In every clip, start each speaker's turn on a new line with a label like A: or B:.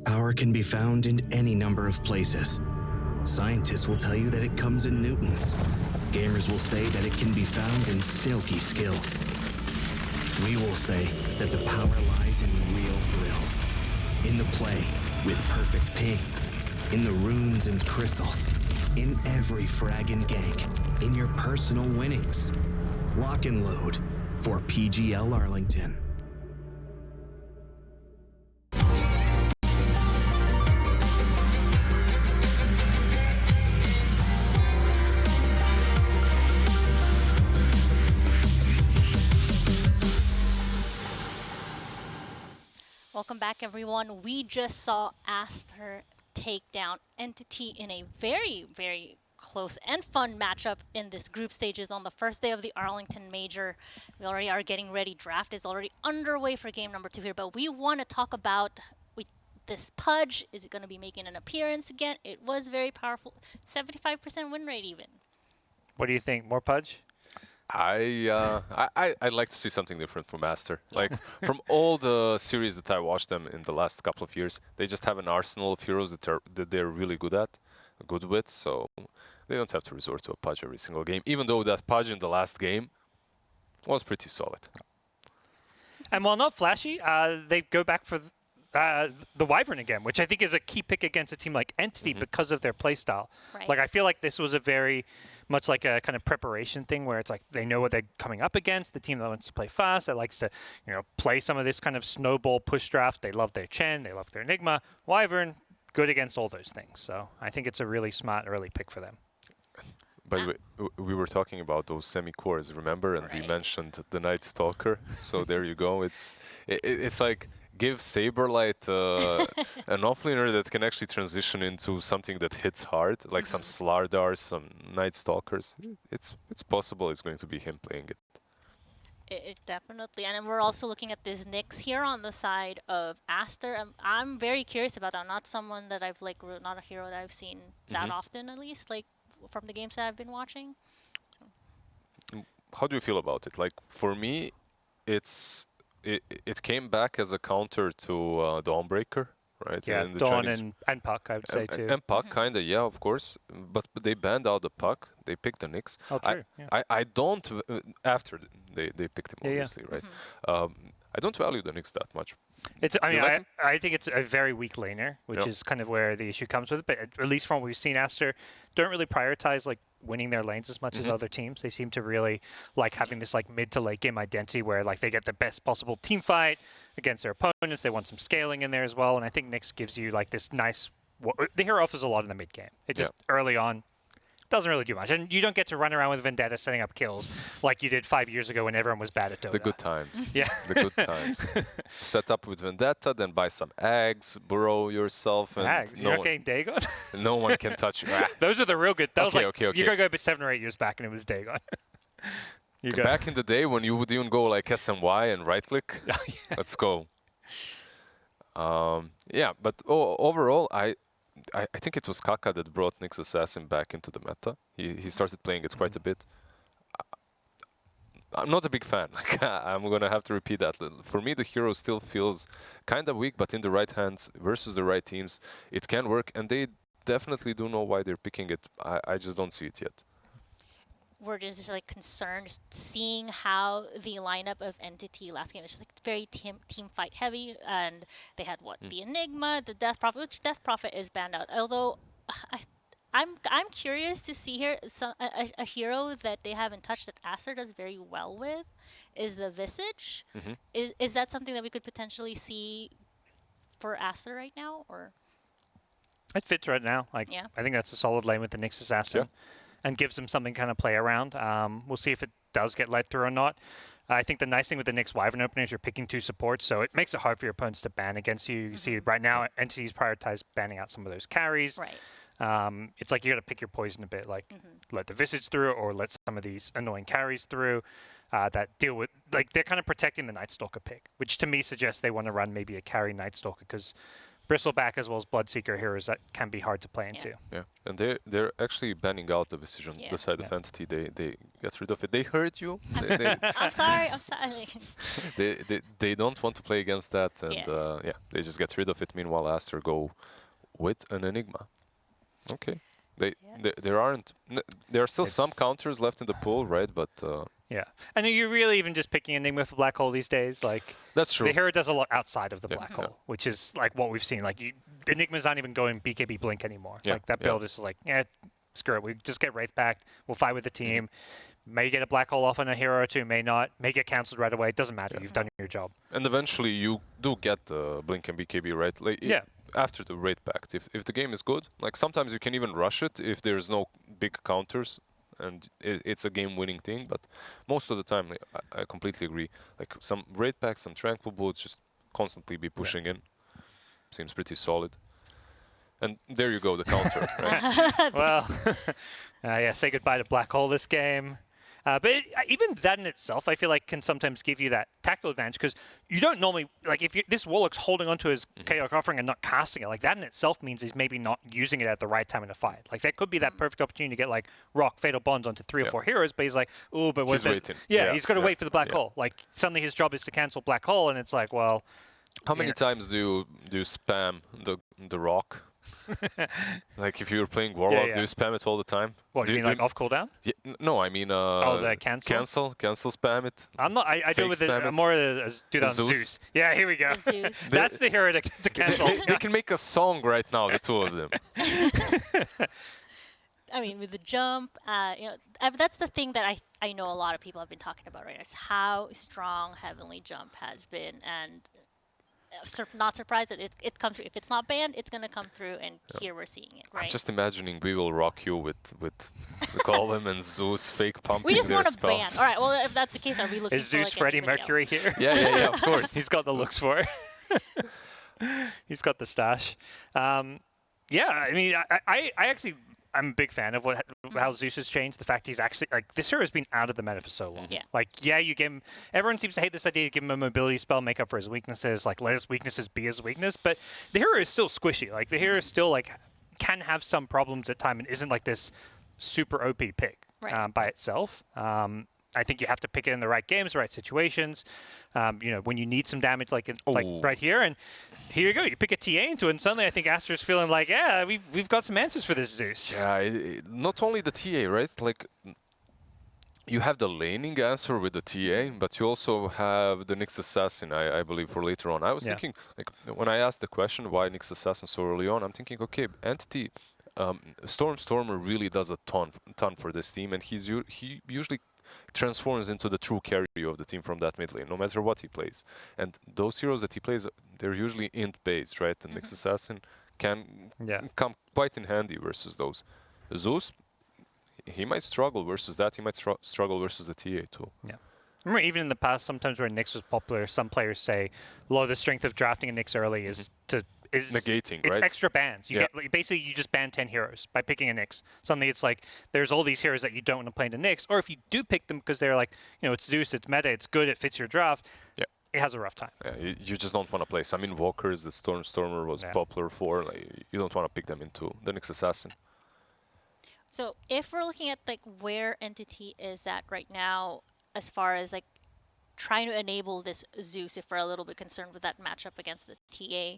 A: power can be found in any number of places. Scientists will tell you that it comes in newtons. Gamers will say that it can be found in silky skills. We will say that the power lies in real thrills, in the play with perfect ping, in the runes and crystals, in every frag and gank, in your personal winnings. Lock and load for PGL Arlington.
B: Welcome back, everyone. We just saw Aster take down Entity in a very, very close and fun matchup in this group stages on the first day of the Arlington Major. We already are getting ready. Draft is already underway for game number 2 here, but we want to talk about this Pudge. Is it going to be making an appearance again? It was very powerful. 75% win rate even.
C: What do you think? More Pudge?
D: I'd like to see something different from Aster. Like, from all the series that I watched them in the last couple of years, they just have an arsenal of heroes that they're really good with, so they don't have to resort to a Pudge every single game, even though that Pudge in the last game was pretty solid.
C: And while not flashy, they go back for the Wyvern again, which I think is a key pick against a team like Entity because of their playstyle.
B: Right.
C: Like, I feel like this was a very much like a kind of preparation thing where it's like they know what they're coming up against, the team that wants to play fast, that likes to, play some of this kind of snowball push draft. They love their Chen, they love their Enigma. Wyvern, good against all those things. So I think it's a really smart early pick for them.
D: But we were talking about those semi-cores, remember? And we mentioned the Night Stalker. So there you go. It's like, give Saberlight an offlaner that can actually transition into something that hits hard, like some Slardars, some Night Stalkers. It's possible it's going to be him playing it.
B: It definitely, and then we're also looking at this Nyx here on the side of Aster. I'm very curious about that. Not someone that I've not a hero that I've seen that often, at least, like from the games that I've been watching.
D: How do you feel about it? Like, for me, it came back as a counter to Dawnbreaker, right?
C: Yeah,
D: in the
C: Dawn
D: Chinese
C: and Puck, I would say, too.
D: And Puck, kind of, yeah, of course. But they banned out the Puck. They picked the Nyx.
C: Oh, true.
D: I don't, after they picked him, obviously, right? I don't value the Nyx that much.
C: I think it's a very weak laner, which is kind of where the issue comes with it. But at least from what we've seen, Aster don't really prioritize like winning their lanes as much as other teams. They seem to really like having this like mid to late game identity where like they get the best possible team fight against their opponents. They want some scaling in there as well. And I think Nyx gives you like this nice. The hero offers a lot in the mid game. It just early on doesn't really do much. And you don't get to run around with Vendetta setting up kills like you did 5 years ago when everyone was bad at Dota.
D: The good times.
C: Yeah.
D: The good times. Set up with Vendetta, then buy some eggs, burrow yourself. And
C: eggs? You're not getting Dagon?
D: No one can touch you.
C: Those are the real good. That was like,
D: okay.
C: You gotta go 7 or 8 years back and it was Dagon.
D: Back in the day when you would even go like SMY and right click. Let's go. But overall, I think it was Kaka that brought Nyx Assassin back into the meta. He started playing it quite a bit. I'm not a big fan. Like, I'm going to have to repeat that. For me, the hero still feels kind of weak, but in the right hands versus the right teams, it can work. And they definitely do know why they're picking it. I just don't see it yet.
B: We're just like concerned seeing how the lineup of Entity last game is just like very team fight heavy, and they had the Enigma, the Death Prophet, which Death Prophet is banned out. Although I'm curious to see here a hero that they haven't touched that Aster does very well with is the Visage. Is that something that we could potentially see for Aster right now, or?
C: It fits right now. Like I think that's a solid lane with the Nyx Assassin. And gives them something kind of play around. We'll see if it does get let through or not. I think the nice thing with the Nyx Wyvern opener is you're picking 2 supports, so it makes it hard for your opponents to ban against you. You see right now, Entities prioritize banning out some of those carries.
B: Right.
C: It's like you got to pick your poison a bit, like let the Visage through or let some of these annoying carries through that deal with, like they're kind of protecting the Night Stalker pick, which to me suggests they want to run maybe a carry Night Stalker because Bristleback as well as Bloodseeker heroes that can be hard to play into.
D: Yeah, and they're actually banning out the Vision beside of Entity. They get rid of it. They hurt you.
B: I'm sorry. I'm sorry.
D: They don't want to play against that, and they just get rid of it. Meanwhile, Aster go with an Enigma. Okay, there are still some counters left in the pool, right? But
C: yeah, and you're really even just picking Enigma for Black Hole these days. Like
D: that's true.
C: The hero does a lot outside of the Black Hole, which is like what we've seen. Like Enigma's not even going BKB Blink anymore. Like that build is like, screw it. We just get Wraith back. We'll fight with the team. May get a Black Hole off on a hero or two, may not. May get cancelled right away. It doesn't matter. You've done your job.
D: And eventually you do get Blink and BKB, right? Like, after the Wraith Pact. If the game is good, like sometimes you can even rush it if there's no big counters and it's a game-winning thing, but most of the time, I completely agree. Like some Wraith Packs, some Tranquil Boots, just constantly be pushing in. Seems pretty solid. And there you go, the counter, right?
C: Well, say goodbye to Black Hole this game. But even that in itself, I feel like can sometimes give you that tactical advantage because you don't normally, like if this Warlock's holding onto his Chaotic Offering and not casting it, like that in itself means he's maybe not using it at the right time in a fight. Like that could be that perfect opportunity to get like Rock, Fatal Bonds onto 3 or 4 heroes, but he's like, oh, but
D: he's waiting.
C: He's got to wait for the Black Hole. Like suddenly his job is to cancel Black Hole and it's like, well.
D: How many times do you spam the Rock? Like if you're playing Warlock, do you spam it all the time?
C: What, do you mean like off cooldown?
D: Yeah, no, I mean
C: the cancel
D: spam it.
C: I'm not. I do with it more as do that on Zeus. Yeah, here we go. That's the hero to cancel.
D: They can make a song right now, the two of them.
B: I mean, with the jump, that's the thing that I know a lot of people have been talking about right now. Is how strong Heavenly Jump has been, and not surprised that it comes through. If it's not banned, it's going to come through, and here we're seeing it, right?
D: I'm just imagining we will rock you with the Golem and Zeus fake pumping
B: we just
D: their
B: want to
D: spells.
B: ban. All right, well, if that's the case, are we looking
C: Is
B: for
C: Zeus
B: like
C: Freddie Mercury here?
D: Yeah, of course.
C: He's got the looks for it. He's got the stash. I mean, I actually... I'm a big fan of how Zeus has changed. The fact he's actually like this hero has been out of the meta for so long.
B: Yeah.
C: Like you give him. Everyone seems to hate this idea to give him a mobility spell, make up for his weaknesses. Like let his weaknesses be his weakness. But the hero is still squishy. Like the hero is still like can have some problems at time and isn't like this super OP pick by itself. I think you have to pick it in the right games, the right situations. When you need some damage, like right here, and here you go. You pick a TA into it, and suddenly I think Aster's feeling like, we've got some answers for this Zeus.
D: Yeah, not only the TA, right? Like you have the laning answer with the TA, but you also have the Nyx Assassin, I believe, for later on. I was thinking, like when I asked the question why Nyx Assassin so early on, I'm thinking, okay, Entity. Stormer really does a ton for this team, and he usually transforms into the true carry of the team from that mid lane, no matter what he plays. And those heroes that he plays, they're usually int-based, right? And Nyx Assassin can come quite in handy versus those. Zeus, he might struggle versus that. He might struggle versus the TA too.
C: Yeah. Remember, even in the past, sometimes where Nyx was popular, some players say, the strength of drafting a Nyx early is
D: negating,
C: it's
D: right?
C: extra bans. You get basically you just ban 10 heroes by picking a Nyx. Suddenly it's like there's all these heroes that you don't want to play into Nyx, or if you do pick them because they're like, it's Zeus, it's meta, it's good, it fits your draft. Yeah, it has a rough time.
D: Yeah, you just don't want to play. Some Invokers that Stormer was popular for. Like, you don't want to pick them into the Nyx Assassin.
B: So if we're looking at like where Entity is at right now, as far as like trying to enable this Zeus, if we're a little bit concerned with that matchup against the TA.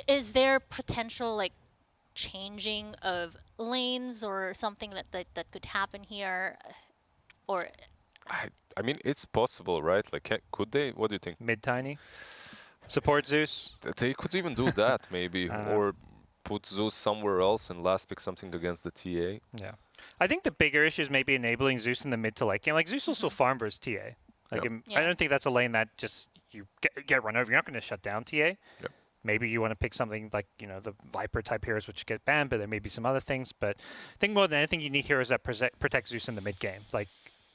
B: Is there potential like changing of lanes or something that could happen here, or?
D: I mean, it's possible, right? Like, could they? What do you think?
C: Mid tiny, support Zeus.
D: They could even do that, maybe, or put Zeus somewhere else and last pick something against the TA.
C: Yeah, I think the bigger issue is maybe enabling Zeus in the mid to late game. Like Zeus will still farm versus TA. Like I don't think that's a lane that just you get run over. You're not going to shut down TA.
D: Yep.
C: Maybe you want to pick something like, the Viper type heroes which get banned, but there may be some other things. But I think more than anything, you need heroes that protect Zeus in the mid game. Like,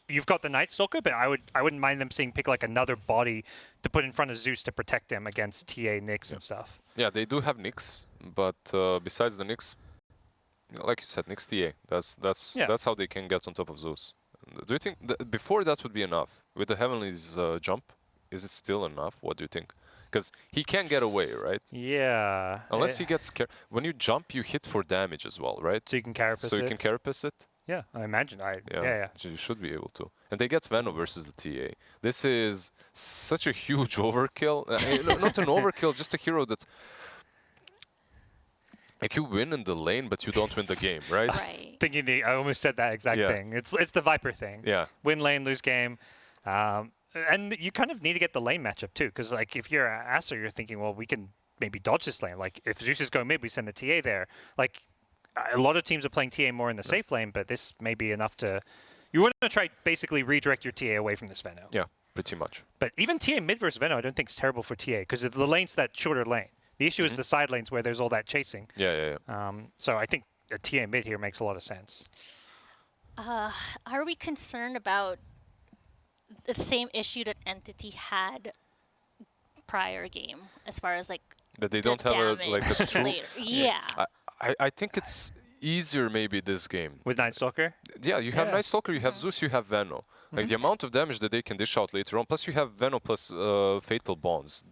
C: you've got the Night Stalker, but I wouldn't mind them seeing pick like another body to put in front of Zeus to protect him against TA, Nyx, and stuff. Yeah,
D: they do have Nyx, but besides the Nyx, like you said, Nyx TA. That's how they can get on top of Zeus. Do you think before that would be enough with the Heavenly's jump? Is it still enough? What do you think? because he can get away, right?
C: Yeah.
D: Unless he gets when you jump, you hit for damage as well, right?
C: So you can carapace
D: So you
C: it?
D: can carapace it.
C: Yeah, I imagine. Yeah.
D: So you should be able to. And they get Venom versus the TA. This is such a huge overkill. Not an overkill, just a hero that. Like you win in the lane, but you don't win the game, right?
B: Right.
C: Thinking I almost said that exact thing. It's the Viper thing.
D: Yeah.
C: Win lane, lose game. And you kind of need to get the lane matchup too, because like if you're Aster, you're thinking, well, we can maybe dodge this lane. Like if Zeus is going mid, we send the TA there. Like a lot of teams are playing TA more in the safe lane, but this may be enough to. You want to try basically redirect your TA away from this Veno.
D: Yeah, pretty much.
C: But even TA mid versus Veno, I don't think is terrible for TA because the lane's that shorter lane. The issue is the side lanes where there's all that chasing.
D: Yeah.
C: So I think a TA mid here makes a lot of sense.
B: Are we concerned about the same issue that Entity had prior game, as far as like
D: that they
B: the
D: don't have a true.
B: later? Yeah.
D: I think it's easier maybe this game.
C: With Night Stalker?
D: Yeah, you have Night Stalker, you have Zeus, you have Veno. Like the amount of damage that they can dish out later on, plus you have Veno plus Fatal Bonds.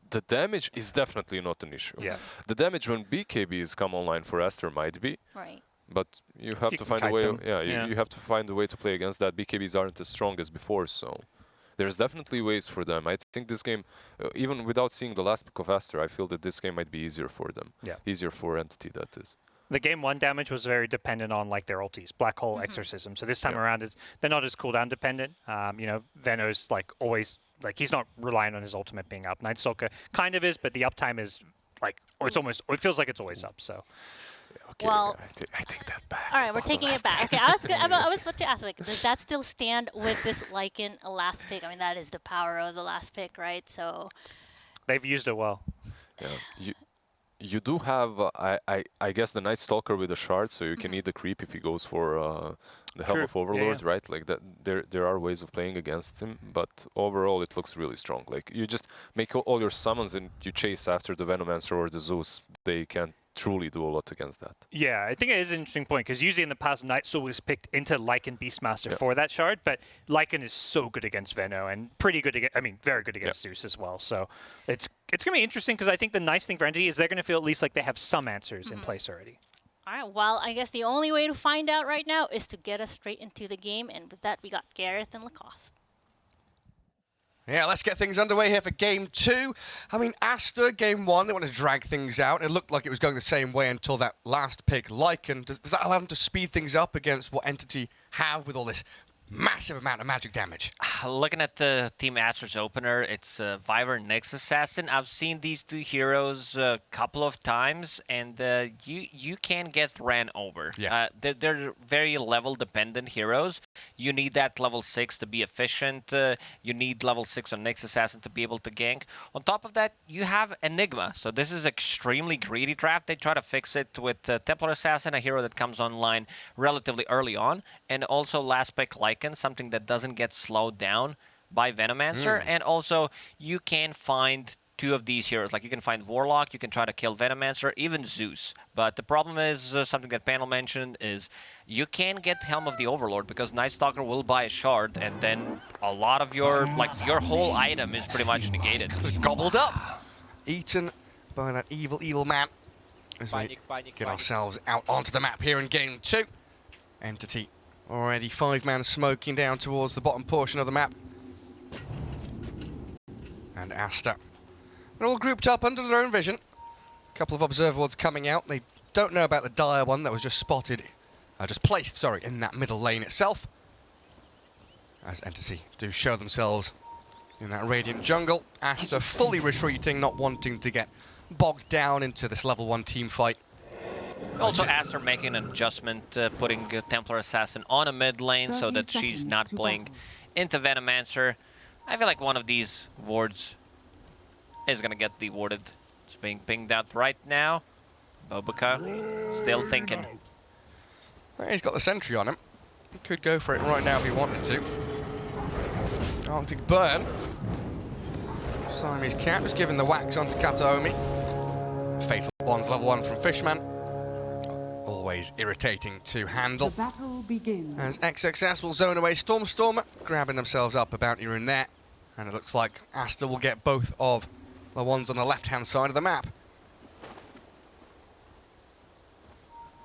D: The damage is definitely not an issue.
C: Yeah.
D: The damage when BKBs come online for Aster might be.
B: Right.
D: But you have
C: You
D: to
C: can
D: find a
C: kite
D: way.
C: them.
D: You have to find a way to play against that. BKBs aren't as strong as before, so there's definitely ways for them. I think this game, even without seeing the last pick of Aster, I feel that this game might be easier for them.
C: Yeah.
D: Easier for Entity, that is.
C: The game 1 damage was very dependent on like their ultis, Black Hole, Exorcism. So this time around, they're not as cooldown dependent. Veno's like always, like he's not relying on his ultimate being up. Night Stalker kind of is, but the uptime is like, or it feels like it's always up. So.
D: Okay,
B: Well,
D: I take that back.
B: All right, we're taking it back. Okay, I was about to ask, like, does that still stand with this Lycan last pick? I mean, that is the power of the last pick, right? So.
C: They've used it well.
D: Yeah. You do have, I guess, the Night Stalker with a shard, so you can eat the creep if he goes for the Helm of Overlord, right? Like that, there are ways of playing against him, but overall it looks really strong. Like you just make all your summons and you chase after the Venomancer or the Zeus. They can truly do a lot against that.
C: Yeah, I think it is an interesting point because usually in the past, Night Soul was picked into Lycan Beastmaster for that shard, but Lycan is so good against Veno and pretty good against, very good against Zeus as well. So it's going to be interesting because I think the nice thing for Entity is they're going to feel at least like they have some answers in place already.
B: All right, well, I guess the only way to find out right now is to get us straight into the game, and with that, we got Gareth and Lacoste.
E: Yeah, let's get things underway here for Game 2. I mean, Aster, Game 1, they wanted to drag things out. It looked like it was going the same way until that last pick, Lycan. Does that allow them to speed things up against what Entity have with all this massive amount of magic damage?
F: Looking at the Team Aster's opener, it's Viper Nyx Assassin. I've seen these two heroes a couple of times, and you can get ran over.
E: Yeah.
F: They're very level-dependent heroes. You need that level 6 to be efficient. You need level 6 on Nyx Assassin to be able to gank. On top of that, you have Enigma. So this is extremely greedy draft. They try to fix it with Templar Assassin, a hero that comes online relatively early on, and also last pick Lycan, something that doesn't get slowed down by Venomancer. And also, you can find two of these heroes. Like, you can find Warlock, you can try to kill Venomancer, even Zeus. But the problem is, something that Panel mentioned, is you can get Helm of the Overlord, because Night Stalker will buy a shard, and then a lot of your whole item is pretty much negated.
E: Gobbled up, eaten by that evil man. As we get ourselves out onto the map here in Game 2. Entity already 5-man smoking down towards the bottom portion of the map. And Aster. They're all grouped up under their own vision. A couple of observer wards coming out. They don't know about the dire one that was just spotted, placed, in that middle lane itself. As Entity do show themselves in that Radiant jungle. Aster fully retreating, not wanting to get bogged down into this level 1 team fight.
F: Also, Aster making an adjustment, putting Templar Assassin on a mid lane so that she's not playing into Venomancer. I feel like one of these wards is going to get dewarded. It's being pinged out right now. Bobica still thinking.
E: Well, he's got the sentry on him. He could go for it right now if he wanted to. Arctic Burn. Siamese Cat was given the wax onto Kataomi. Fatal Bonds level 1 from Fishman. Always irritating to handle.
G: The battle begins.
E: As XXS will zone away Stormstormer, grabbing themselves up a bounty rune there. And it looks like Aster will get both of the ones on the left-hand side of the map.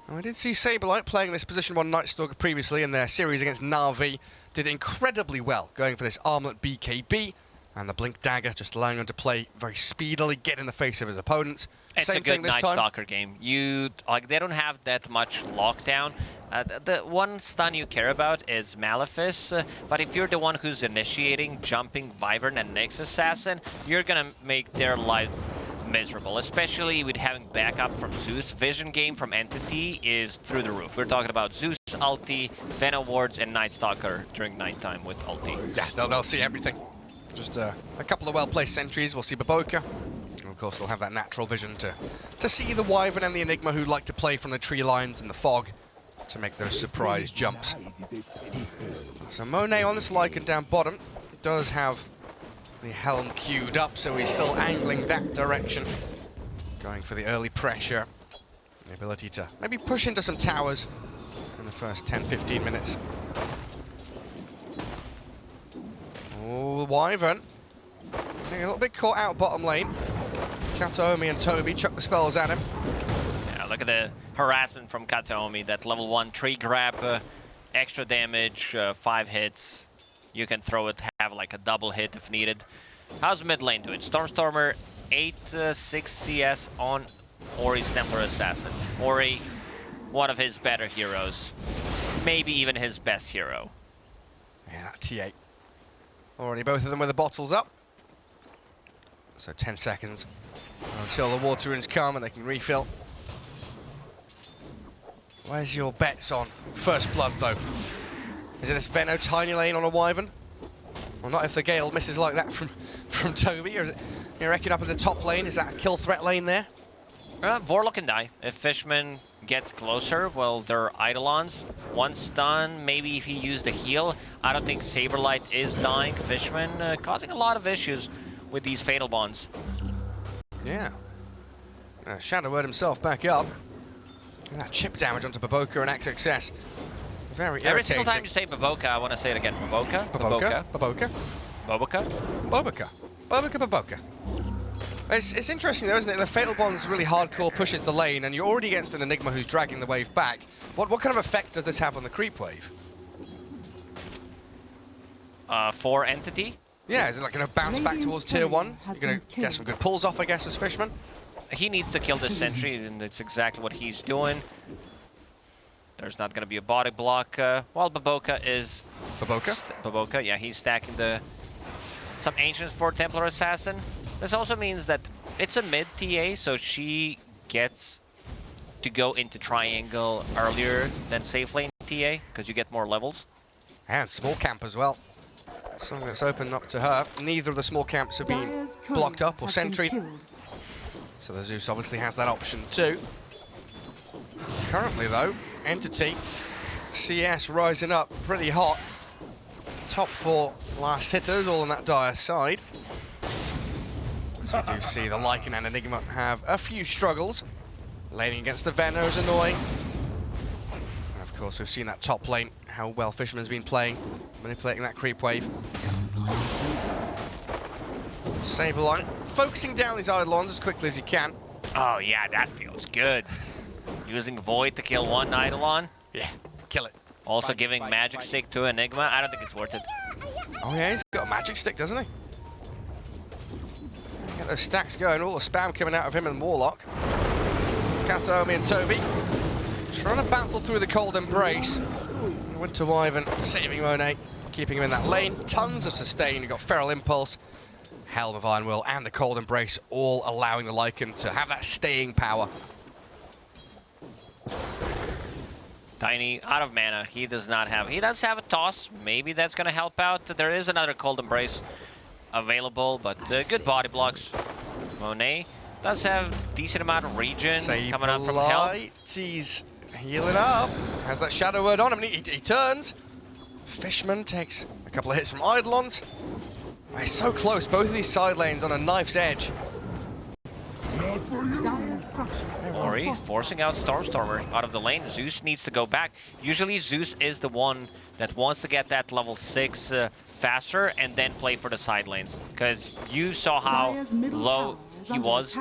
E: And we did see Saberlight playing this position 1 Night Stalker previously in their series against Na'Vi. Did incredibly well going for this armlet BKB, and the Blink Dagger just allowing him to play very speedily, get in the face of his opponents.
F: It's
E: Same
F: a good
E: thing this
F: Night
E: time.
F: Stalker game. They don't have that much lockdown. The one stun you care about is Malefice, but if you're the one who's initiating, jumping Wyvern and Nyx Assassin, you're gonna make their life miserable, especially with having backup from Zeus. Vision game from Entity is through the roof. We're talking about Zeus, ulti, Venom Wards, and Night Stalker during nighttime with ulti.
E: Yeah, they'll see everything. Just a couple of well-placed sentries. We'll see Baboka. And of course, they'll have that natural vision to see the Wyvern and the Enigma who like to play from the tree lines and the fog to make those surprise jumps. So Monet on this Lycan down bottom does have the helm queued up, so he's still angling that direction. Going for the early pressure. The ability to maybe push into some towers in the first 10-15 minutes. Oh, Wyvern. Getting a little bit caught out bottom lane. Kataomi and Toby chuck the spells at him.
F: Yeah, look at the harassment from Kataomi. That level 1 tree grab, extra damage, 5 hits. You can throw it, have like a double hit if needed. How's mid lane doing? Stormstormer 8-6 CS on Ori's Templar Assassin. Ori, one of his better heroes. Maybe even his best hero.
E: Yeah, that T8. Already both of them with the bottles up. So 10 seconds until the water runes come and they can refill. Where's your bets on first blood, though? Is it this Venno tiny lane on a Wyvern? Well, not if the Gale misses like that from Toby. Or is it, you reckon up at the top lane? Is that a kill threat lane there?
F: Vorlock can die. If Fishman gets closer, well, they're Eidolons. One stun, maybe if he used a heal. I don't think Saberlight is dying. Fishman causing a lot of issues with these Fatal Bonds.
E: Yeah. Shadowword himself back up. And that chip damage onto Baboka and XXS. Very irritating.
F: Every single time you say Baboka, I want to say it again. Baboka.
E: Baboka. Baboka.
F: Baboka.
E: Baboka. Baboka. Baboka. It's interesting though, isn't it? The Fatal Bonds really hardcore pushes the lane, and you're already against an Enigma who's dragging the wave back. What kind of effect does this have on the creep wave?
F: For Entity?
E: Yeah, is it like going to bounce back towards tier 1? You're going to get some good pulls off, I guess, as Fishman?
F: He needs to kill this sentry, and it's exactly what he's doing. There's not going to be a body block. While Baboka is...
E: Baboka?
F: Baboka, yeah, he's stacking some Ancients for Templar Assassin. This also means that it's a mid TA, so she gets to go into triangle earlier than safe lane TA, because you get more levels.
E: And small camp as well. Something that's opened up to her. Neither of the small camps have been blocked up or sentryed. So the Zeus obviously has that option too. Currently though, Entity, CS rising up pretty hot. Top 4 last hitters all on that dire side. So we do see the Lycan and Enigma have a few struggles. Laning against the Venno is annoying. And of course we've seen that top lane, how well Fisherman's been playing, manipulating that creep wave. Saberlight focusing down these Eidolons as quickly as he can.
F: Oh yeah, that feels good. Using Void to kill one Eidolon.
E: Yeah, kill it.
F: Also giving Magic Stick to Enigma. I don't think it's worth it.
E: Oh yeah, he's got a Magic Stick, doesn't he? Get those stacks going, all the spam coming out of him and Warlock. Kataomi and Toby trying to battle through the Cold Embrace. Winter Wyvern saving Monet, keeping him in that lane. Tons of sustain. You've got Feral Impulse, Helm of Iron Will, and the Cold Embrace, all allowing the Lycan to have that staying power.
F: Tiny out of mana. He does not have. He does have a toss. Maybe that's going to help out. There is another Cold Embrace available, but good body blocks. Monet does have decent amount of regen coming out from Helm.
E: He's healing up. Has that Shadow Word on him. He turns. Fishman takes a couple of hits from Eidolons. He's so close. Both of these side lanes on a knife's edge.
F: Ori forcing out Stormstormer out of the lane. Zeus needs to go back. Usually Zeus is the one that wants to get that level 6 faster and then play for the side lanes. Because you saw how low he was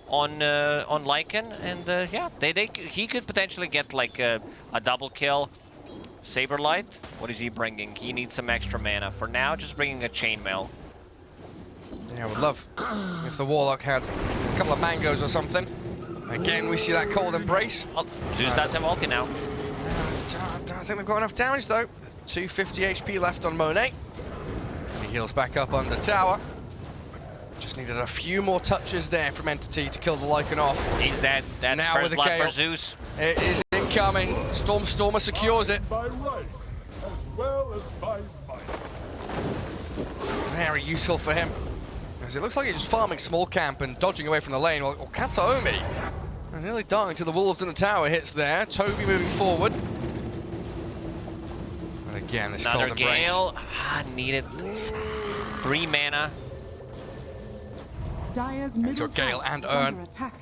F: on Lycan, and yeah, he could potentially get like a double kill. Saberlight, what is he bringing? He needs some extra mana. For now, just bringing a chainmail.
E: Yeah, I would love if the Warlock had a couple of mangoes or something. Again, we see that cold embrace.
F: Oh, Zeus does have ulti now.
E: I don't think they've got enough damage though. 250 HP left on Monet. He heals back up on the tower. Just needed a few more touches there from Entity to kill the Lycan off.
F: He's dead. That's
E: Now
F: first
E: with the
F: blood
E: Gale.
F: for Zeus.
E: It is incoming. Stormer secures it.
G: By right, as well as by might.
E: Very useful for him. As it looks like he's just farming small camp and dodging away from the lane. Well, Katsuomi nearly dying to the wolves in the tower hits there. Toby moving forward. And again, this
F: Another
E: cold embrace.
F: Gale. Needed 3 mana.
H: Dire's middle
E: Gale
H: tower
E: and
H: is
E: Urn.
H: under attack.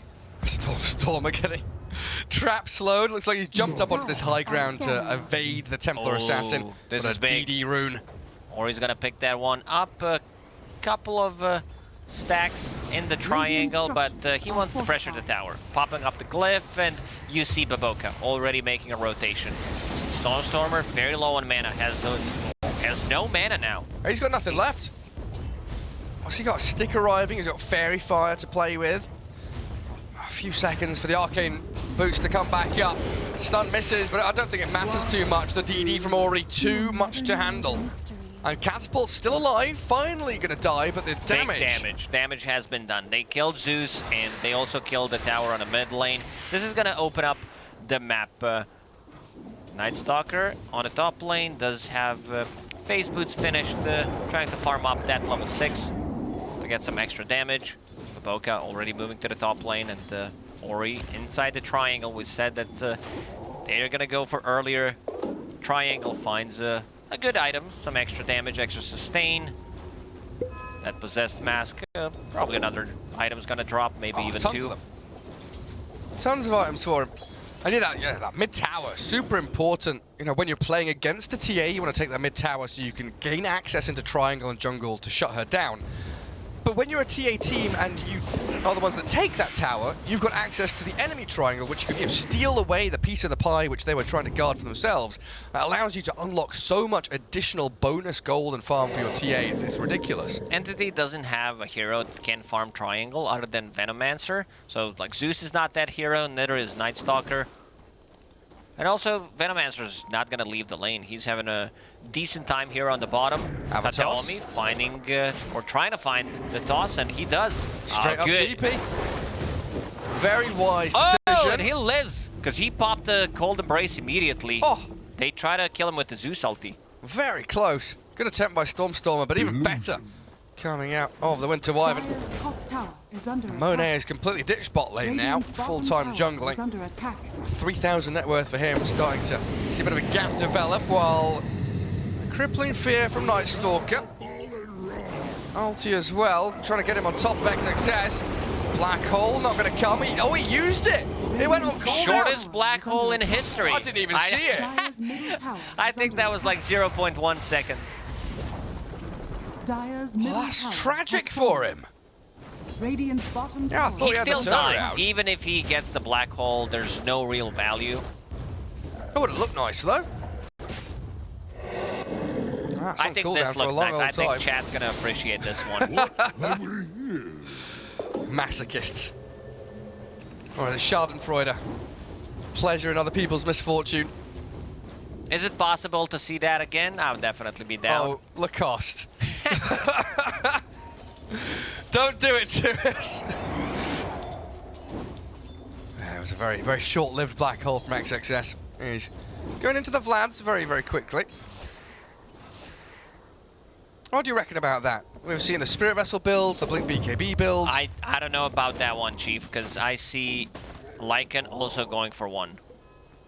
E: Stormer getting trap slowed. Looks like he's jumped up onto this high ground to evade the Templar Assassin.
F: This
E: But
F: is
E: a
F: big.
E: DD rune.
F: Or he's gonna pick that one up. A couple of stacks in the triangle, but he wants to pressure the tower. Popping up the glyph, and you see Baboka already making a rotation. Stormer, very low on mana, has no mana now.
E: He's got nothing left. What's he got? Stick arriving. He's got Fairy Fire to play with. A few seconds for the Arcane boost to come back up. Stun misses, but I don't think it matters too much. The DD from Ori, too much to handle. And Catapult's still alive, finally gonna die, but the damage.
F: Big damage. Damage has been done. They killed Zeus, and they also killed the tower on the mid lane. This is gonna open up the map. Night Stalker on the top lane does have phase boots finished, trying to farm up that level 6 to get some extra damage. Baboka already moving to the top lane, and Ori inside the triangle. We said that they're gonna go for earlier. Triangle finds a good item, some extra damage, extra sustain. That possessed mask, probably another item's gonna drop, maybe even
E: tons
F: 2.
E: of them. Tons of items for him. I knew that, yeah, that mid tower, super important. You know, when you're playing against the TA, you want to take that mid tower so you can gain access into triangle and jungle to shut her down. But when you're a TA team and you are the ones that take that tower, you've got access to the enemy triangle, which you can steal away the piece of the pie which they were trying to guard for themselves. That allows you to unlock so much additional bonus gold and farm for your TA. It's ridiculous.
F: Entity doesn't have a hero that can farm triangle other than Venomancer. So, like, Zeus is not that hero, neither is Night Stalker. And also, Venomancer's not gonna leave the lane. He's having a decent time here on the bottom. Tataomi finding, or trying to find the toss, and he does.
E: Straight up
F: good.
E: TP. Very wise
F: Oh,
E: decision.
F: and he lives, because he popped the Cold Embrace immediately.
E: Oh.
F: They try to kill him with the Zeus ulti.
E: Very close. Good attempt by Stormer, but even better coming out of the Winter Wyvern.
H: Dire's top tower is under
E: Monet
H: attack.
E: has completely ditched bot lane now.
H: Radiant's bottom
E: Full-time
H: tower is
E: jungling.
H: under attack.
E: 3,000 net worth for him. Starting to see a bit of a gap develop while a crippling fear from Night Stalker. Ulti as well, trying to get him on top of XXS. Black hole not going to come. He used it. It went on cooldown.
F: Shortest black hole in history.
E: I didn't even see it.
H: Dire's middle tower
F: I
H: is
F: think
H: under
F: that was like 0.1 second.
H: Dire's middle
E: That's
H: tower
E: tragic
H: has
E: for
H: fallen.
E: him.
H: Radiant's bottom
E: Yeah, I
H: tower
E: thought
F: He
E: he had the
F: still dies.
E: turnaround.
F: Even if he gets the black hole, there's no real value.
E: That would have looked nice though. That's
F: I
E: on
F: think
E: cooldown
F: this
E: for a
F: looked
E: long
F: nice. I
E: old
F: think
E: time.
F: chat's gonna appreciate this one.
E: Masochists. Or the Schadenfreude. Pleasure in other people's misfortune.
F: Is it possible to see that again? I would definitely be down.
E: Oh, Lacoste. Don't do it to us. It was a very, very short-lived black hole from XXS. He's going into the Vlads very, very quickly. What do you reckon about that? We've seen the Spirit Vessel builds, the Blink BKB builds.
F: I don't know about that one, Chief, because I see Lycan also going for 1.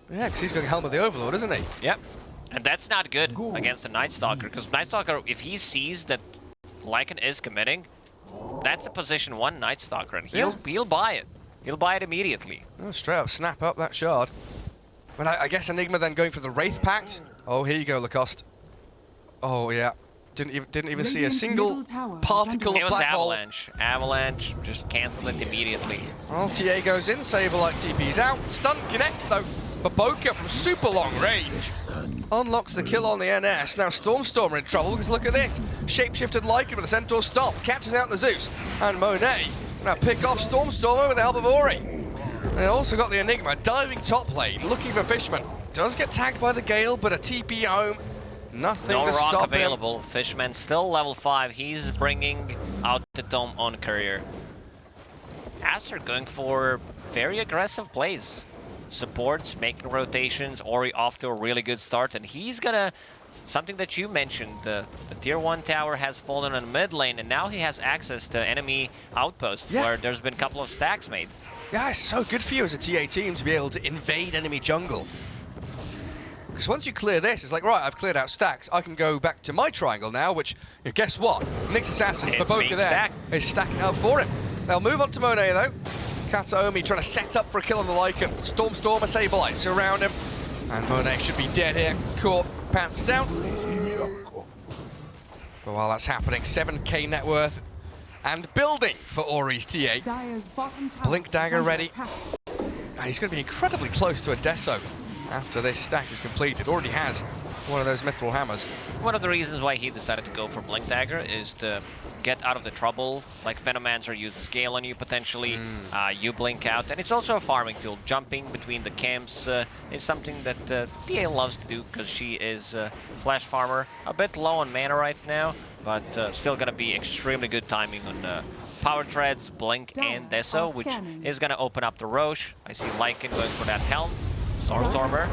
E: Yeah, because he's going Helm of the Overlord, isn't he?
F: Yep. And that's not good against the Night Stalker, because Night Stalker, if he sees that Lycan is committing, that's a position 1 Night Stalker, and he'll buy it. He'll buy it immediately.
E: Oh, straight up snap up that shard. But I guess Enigma then going for the Wraith Pact. Oh, here you go, Lacoste. Oh, yeah. Didn't even see a
H: Radiant's
E: single
H: middle tower is
E: particle
H: under
F: It
E: of
F: was
E: black hole.
F: Avalanche. Avalanche just cancel it immediately.
E: Well, TA goes in, Saberlight TP's out. Stun connects though. Baboka from super long range unlocks the kill on the NS. Now Stormstormer in trouble because look at this. Shapeshifted Lycan with a Centaur stop, catches out the Zeus. And Monet now pick off Stormstormer with the help of Ori. They also got the Enigma diving top lane, looking for Fishman. Does get tagged by the Gale, but a TP home. Nothing
F: No
E: to
F: rock
E: stop him.
F: available. Fishman still level 5. He's bringing out the Dome on Courier. Aster going for very aggressive plays. Supports, making rotations. Ori off to a really good start, and he's gonna... Something that you mentioned, the tier 1 tower has fallen on mid lane, and now he has access to enemy outposts where there's been a couple of stacks made.
E: Yeah, it's so good for you as a TA team to be able to invade enemy jungle. Because once you clear this, it's like, right, I've cleared out stacks. I can go back to my triangle now, which, you know, guess what? Nyx Assassin,
F: It's
E: Baboka
F: being
E: there,
F: stacked.
E: is stacking up for him. They'll move on to Monet, though. Kataomi trying to set up for a kill on the Lycan. Stormstormer, Saberlight surround him. And Monet should be dead here. Caught, pants down. But while that's happening, 7k net worth and building for Ori's TA.
H: Dire's bottom tower
E: Blink
H: is
E: dagger
H: under
E: ready.
H: attack.
E: And he's going to be incredibly close to a Deso after this stack is completed. Already has one of those mithril hammers.
F: One of the reasons why he decided to go for Blink Dagger is to get out of the trouble. Like Venomancer uses Gale on you potentially, you blink out, and it's also a farming tool. Jumping between the camps is something that TA loves to do because she is Flash Farmer. A bit low on mana right now, but still gonna be extremely good timing on Power Treads, Blink, and Deso, which is gonna open up the Roche. I see Lycan going for that Helm. Stormstormer.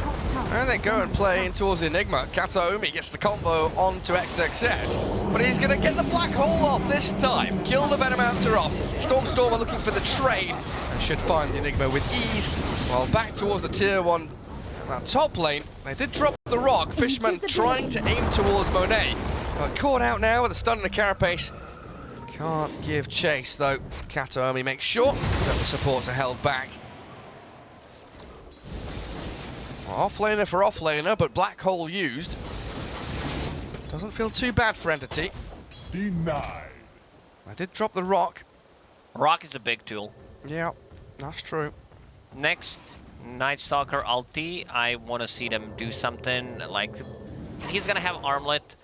E: And they go and play in towards the Enigma. Kataomi gets the combo onto XXS, but he's going to get the black hole off this time. Kill the Venomancer off. Stormstormer looking for the trade and should find the Enigma with ease. While back towards the tier 1 top lane, they did drop the rock. Fishman trying to aim towards Monet. But caught out now with a stun and a carapace. Can't give chase though. Kataomi makes sure that the supports are held back. Offlaner for offlaner, but black hole used. Doesn't feel too bad for Entity.
G: Denied.
E: I did drop the rock.
F: Rock is a big tool.
E: Yeah, that's true.
F: Next, Night Stalker ulti, I want to see them do something like... He's going to have Armlet.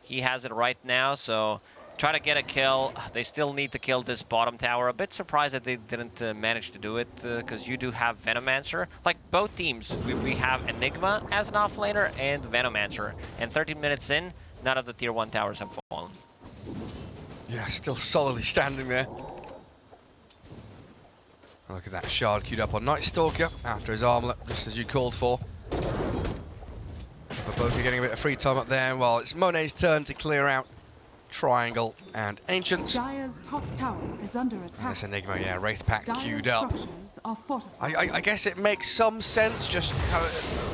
F: He has it right now, so try to get a kill. They still need to kill this bottom tower. A bit surprised that they didn't manage to do it, because you do have Venomancer. Like, both teams, we have Enigma as an offlaner and Venomancer. And 13 minutes in, none of the tier 1 towers have fallen.
E: Yeah, still solidly standing there. Look at that shard queued up on Night Stalker after his armlet, just as you called for. But both are getting a bit of free time up there, while it's Monet's turn to clear out Triangle and Ancients.
H: Dire's top tower is under
E: And
H: attack.
E: this Enigma, yeah, Wraith Pack
H: Dire's
E: queued up.
H: structures are fortified.
E: I guess it makes some sense, just how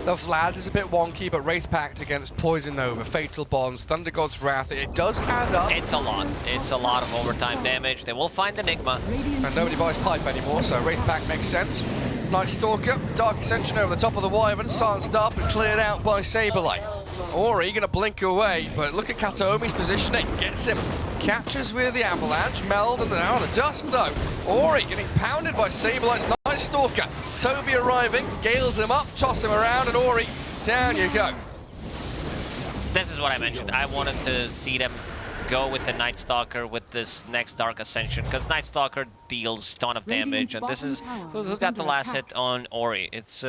E: the Vlad is a bit wonky, but Wraith Pact against Poison Nova, Fatal Bonds, Thunder God's Wrath, it does add up.
F: It's a lot. It's a lot of overtime damage. They will find Enigma.
H: Radiant's
E: And nobody buys Pipe anymore, so Wraith Pact makes sense. Night Stalker, Dark Ascension over the top of the Wyvern, silenced up and cleared out by Saberlight. Ori gonna blink away, but look at Kataomi's positioning, gets him. Catches with the Avalanche, Meld, and now the Dust though. Ori getting pounded by Saberlight's Night Stalker. Toby arriving, gales him up, toss him around, and Ori, down you go.
F: This is what I mentioned. I wanted to see them go with the Night Stalker with this next Dark Ascension, because Night Stalker deals ton of damage, and this is who got the last hit on Ori. It's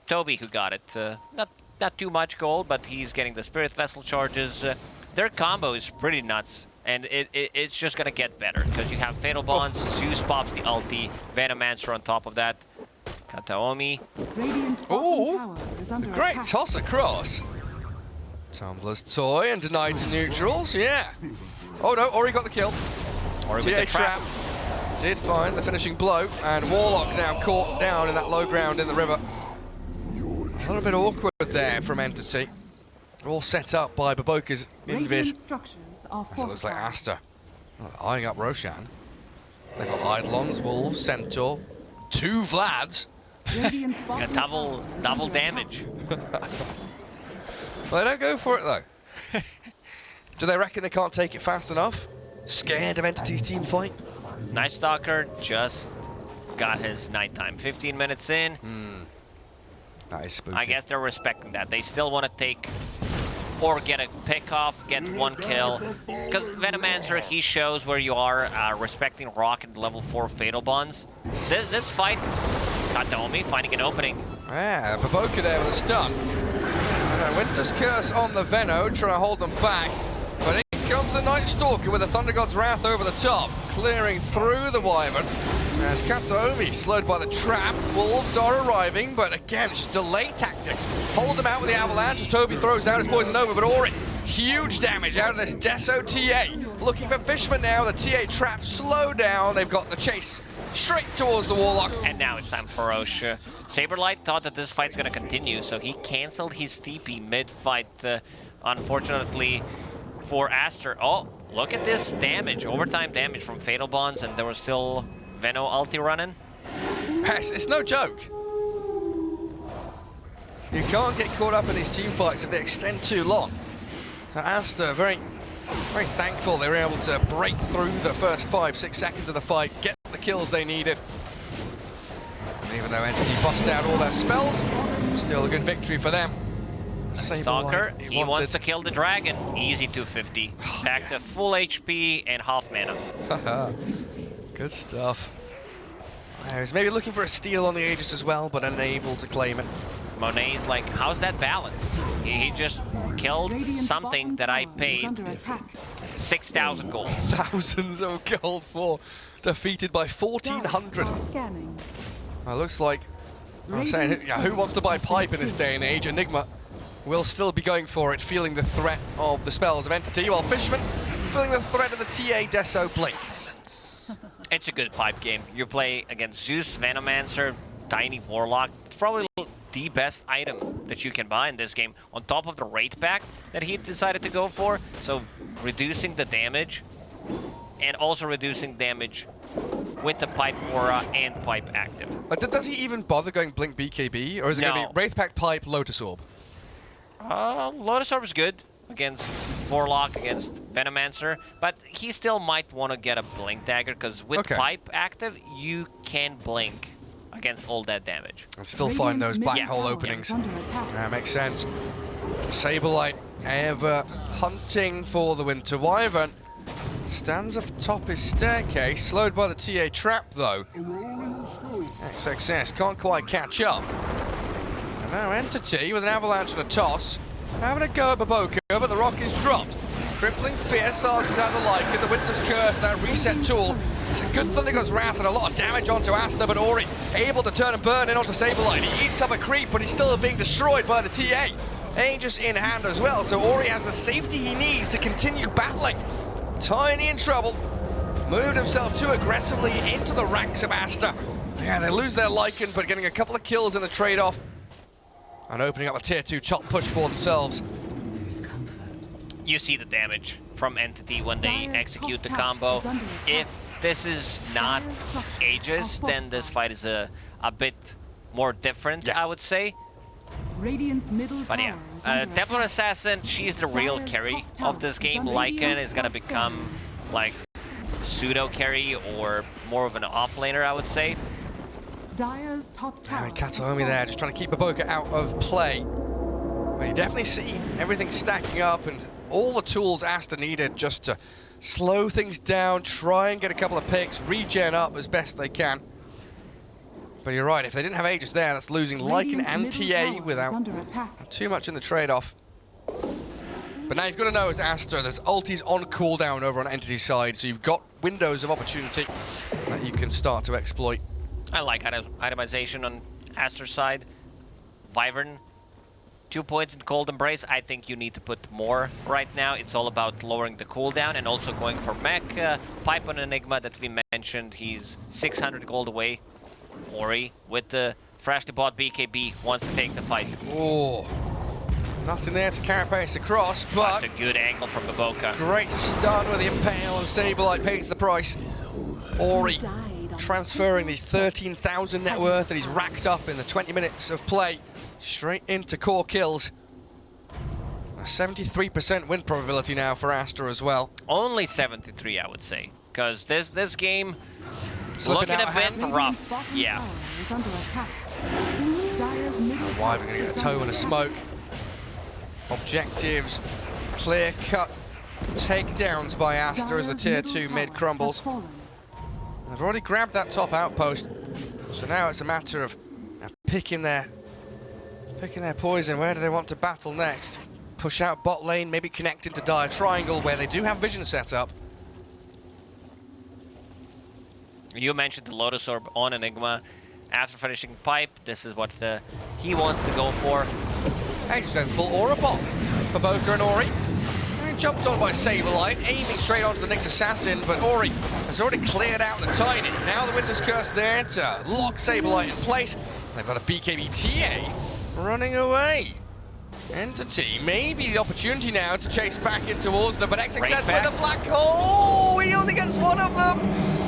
F: Toby who got it. Not too much gold, but he's getting the Spirit Vessel charges. Their combo is pretty nuts, and it's just gonna get better, because you have Fatal Bonds, Zeus pops the ulti, Venomancer on top of that, Kataomi.
H: Radiant's bottom tower is under
E: Great
H: attack.
E: toss across. Tumbler's Toy and denied to neutrals, yeah. Oh no, Ori got the kill.
F: Ori with
E: TA
F: the trap.
E: did find the finishing blow, and Warlock now caught down in that low ground in the river. A little bit awkward there from Entity. All set up by Baboka's
H: Radiant
E: invis.
H: structures are
E: As it looks like
H: fortified.
E: Aster. Oh, eyeing up Roshan. They've got Eidolons, Wolves, Centaur, 2 Vlads.
H: Radiant's
F: A
H: bottom
F: double
H: tower is
F: double
H: under attack.
F: damage.
E: Well, they don't go for it, though. Do they reckon they can't take it fast enough? Scared of Entity's team fight?
F: Night Stalker just got his nighttime. 15 minutes in.
E: That is spooky.
F: I guess they're respecting that. They still want to take or get a pick off, get one kill. Because Venomancer, he shows where you are, respecting Rock and level 4 Fatal Bonds. This fight, Kataomi finding an opening.
E: Yeah, Baboka there with a stun. Winter's Curse on the Veno, trying to hold them back. But in comes the Night Stalker with the Thunder God's Wrath over the top, clearing through the Wyvern. As Kataomi slowed by the trap, Wolves are arriving, but again, it's just delay tactics. Hold them out with the Avalanche as Toby throws out his Poison Over, but Ori, huge damage out of this Deso TA. Looking for Fishman now, the TA trap slowed down. They've got the chase straight towards the Warlock.
F: And now it's time for Roche. Saberlight thought that this fight's going to continue, so he canceled his TP mid-fight, unfortunately, for Aster. Oh, look at this damage, overtime damage from Fatal Bonds, and there was still Veno ulti running.
E: Yes, it's no joke. You can't get caught up in these team fights if they extend too long. Aster, very thankful they were able to break through the first 5-6 seconds of the fight, get the kills they needed. And even though Entity bust out all their spells, still a good victory for them.
F: Stalker, he wants to kill the dragon. Easy 250. Back to full HP and half mana.
E: Good stuff. I was maybe looking for a steal on the Aegis as well, but unable to claim it.
F: Monet's like, how's that balanced? He just killed
H: Radiant's
F: something
H: bottom
F: that I
H: tower is
F: paid
H: under attack.
F: 6,000 gold.
E: Thousands of gold for defeated by 1,400.
H: Scanning.
E: It looks like, I'm saying, who wants to buy pipe in this day and age? Enigma will still be going for it, feeling the threat of the spells of Entity, while Fishman feeling the threat of the TA Deso Blink.
F: It's a good pipe game. You play against Zeus, Venomancer, Tiny Warlock. It's probably the best item that you can buy in this game, on top of the rate pack that he decided to go for. So reducing the damage and also reducing damage with the Pipe Aura and Pipe Active.
E: Does he even bother going Blink BKB, or is it going to be Wraithpack Pipe, Lotus Orb?
F: Lotus Orb is good against Warlock, against Venomancer, but he still might want to get a Blink Dagger, because with Pipe Active, you can Blink against all that damage.
E: And still find those black hole openings. That makes sense. Saberlight ever hunting for the Winter Wyvern. Stands up atop his staircase, slowed by the TA trap though. XXS can't quite catch up. And now Entity with an avalanche and a toss. Having a go at Baboka, but the rock is dropped. Crippling Fierce answers out the Lycan, the Winter's Curse, that reset tool. It's a good Thunder God's Wrath and a lot of damage onto Aster, but Ori able to turn and burn in onto Saberlight. He eats up a creep, but he's still being destroyed by the TA. Aegis in hand as well, so Ori has the safety he needs to continue battling. Tiny in trouble. Moved himself too aggressively into the ranks of Aster. Yeah, they lose their Lycan, but getting a couple of kills in the trade-off. And opening up a tier 2 top push for themselves.
F: You see the damage from Entity when they execute the combo. If this is not Aegis, then this fight is a bit more different, I would say.
H: Radiant's middle
F: But yeah, Templar Assassin, she's the real carry of this game. Lycan is gonna become like pseudo carry or more of an offlaner, I would say.
H: Dire's top tower.
E: Kataomi there, just trying to keep Baboka out of play. But you definitely see everything stacking up and all the tools Aster needed just to slow things down, try and get a couple of picks, regen up as best they can. But you're right, if they didn't have Aegis there, that's losing Lycan and TA without too much in the trade-off. But now you've got to know as Aster, there's ultis on cooldown over on Entity's side, so you've got windows of opportunity that you can start to exploit.
F: I like itemization on Aster's side. Wyvern, 2 points in Cold Embrace. I think you need to put more right now. It's all about lowering the cooldown and also going for mech. Pipe on Enigma that we mentioned, he's 600 gold away. Ori with the freshly bought BKB wants to take the fight.
E: Oh, nothing there to carapace across, but
F: a good angle from Baboka.
E: Great stun with the Impale, and Saberlight pays the price. Ori transferring these 13,000 net worth that he's racked up in the 20 minutes of play straight into core kills. A 73% win probability now for Aster as well.
F: Only 73, I would say, because this game
E: Slipping
F: looking
E: out
F: a
E: of
F: bit
E: hand.
F: rough.
H: Bottom
F: Yeah.
H: tower is under attack. Dire's middle
E: Why
H: tower
E: we're going to get
H: is
E: a toe
H: under
E: and a
H: attack.
E: smoke. Objectives, clear cut takedowns by Aster as the
H: Dire's
E: tier
H: middle
E: 2
H: tower
E: mid
H: has
E: crumbles.
H: fallen.
E: They've already grabbed that top outpost, so now it's a matter of picking their poison. Where do they want to battle next? Push out bot lane, maybe connect into Dire Triangle where they do have vision set up.
F: You mentioned the Lotus Orb on Enigma. After finishing Pipe, this is what he wants to go for.
E: Hey, he's going full aura bot for Boca and Ori. And jumped on by Saberlight, aiming straight onto the next assassin, but Ori has already cleared out the Tiny. Now the Winter's Curse there to lock Saberlight in place. They've got a BKB TA running away. Entity, maybe the opportunity now to chase back in towards them, but XXS with a black hole. He only gets one of them.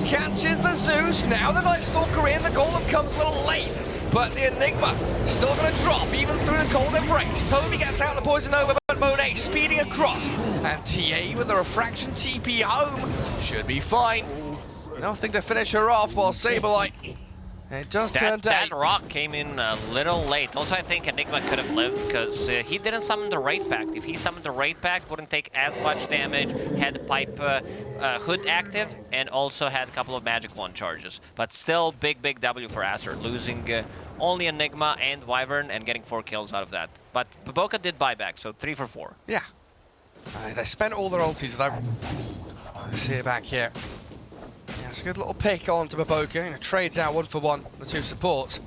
E: Catches the Zeus. Now the Night Stalker in. The Golem comes a little late, but the Enigma still going to drop even through the cold embrace. Toby gets out the poison over, but Monet speeding across, and TA with the refraction TP home should be fine. Nothing to finish her off while Saberlight. It does turn day.
F: That rock came in a little late. Also, I think Enigma could have lived because he didn't summon the Raid Pact. If he summoned the Raid Pact, wouldn't take as much damage, had the Pipe Hood active, and also had a couple of Magic Wand charges. But still, big W for Aster, losing only Enigma and Wyvern and getting 4 kills out of that. But Baboka did buyback, so 3 for 4.
E: Yeah. They spent all their ultis though. Let's see it back here. Yeah, it's a good little pick on to Baboka. Trades out 1 for 1, the 2 supports.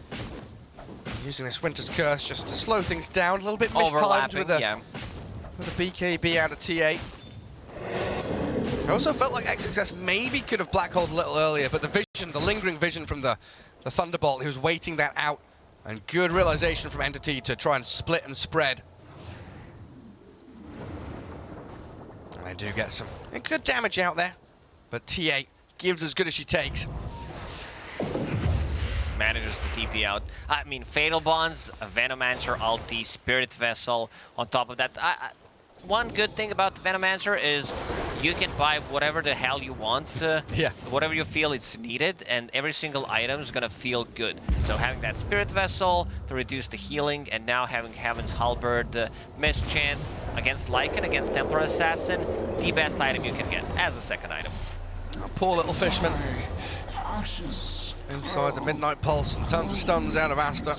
E: Using this Winter's Curse just to slow things down. A little bit mistimed with a BKB out of TA. I also felt like XXS maybe could have black holed a little earlier, but the vision, the lingering vision from the Thunderbolt, he was waiting that out. And good realization from Entity to try and split and spread. And they do get some good damage out there, but TA gives as good as she takes.
F: Manages to TP out. I mean, Fatal Bonds, a Venomancer ulti, Spirit Vessel. On top of that, one good thing about the Venomancer is you can buy whatever the hell you want, whatever you feel it's needed, and every single item is gonna feel good. So having that Spirit Vessel to reduce the healing, and now having Heaven's Halberd, Mischance against Lycan, against Templar Assassin, the best item you can get as a second item.
E: Poor little Fishman. Inside the Midnight Pulse, and tons of stuns out of Aster.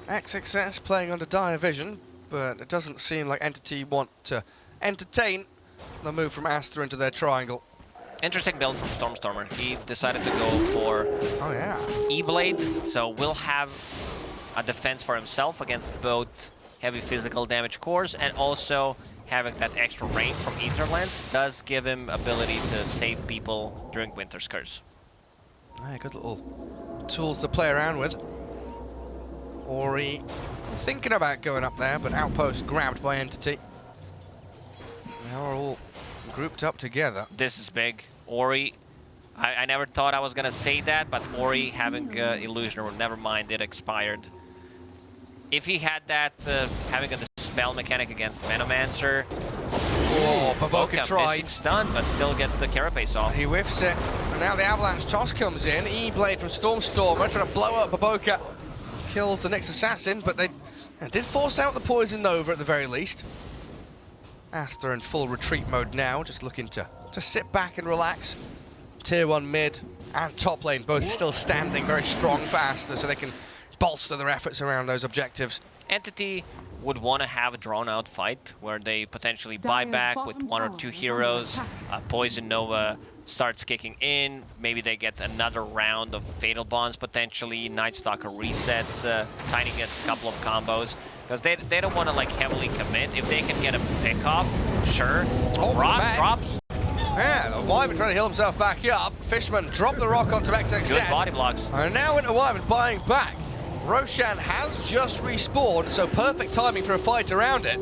E: XXS playing under dire vision, but it doesn't seem like Entity want to entertain the move from Aster into their triangle.
F: Interesting build from Stormstormer. He decided to go for E-Blade, so will have a defense for himself against both heavy physical damage cores, and also having that extra range from Etherlands does give him ability to save people during Winter's Curse.
E: Good little tools to play around with. Ori thinking about going up there, but outpost grabbed by Entity. Now we're all grouped up together.
F: This is big. Ori, I never thought I was gonna say that, but Ori having Illusioner, never mind, it expired. If he had that, having a spell mechanic against Venomancer.
E: Oh, Baboka tried.
F: Stun, but still gets the carapace off.
E: He whiffs it. And now the Avalanche toss comes in. E-Blade from Stormstormer trying to blow up Baboka. Kills the next assassin, but they did force out the Poison Nova at the very least. Aster in full retreat mode now, just looking to sit back and relax. Tier 1 mid and top lane both still standing very strong for Aster, so they can bolster their efforts around those objectives.
F: Entity would want to have a drawn-out fight where they potentially buy back with 1 or 2 heroes. Poison Nova starts kicking in. Maybe they get another round of Fatal Bonds potentially. Night Stalker resets. Tiny gets a couple of combos because they don't want to like heavily commit. If they can get a pick off, sure. Rock drops.
E: Yeah, the Wyvern trying to heal himself back up. Fishman dropped the rock onto XXS.
F: Good body blocks.
E: And now into Wyvern buying back. Roshan has just respawned, so perfect timing for a fight around it.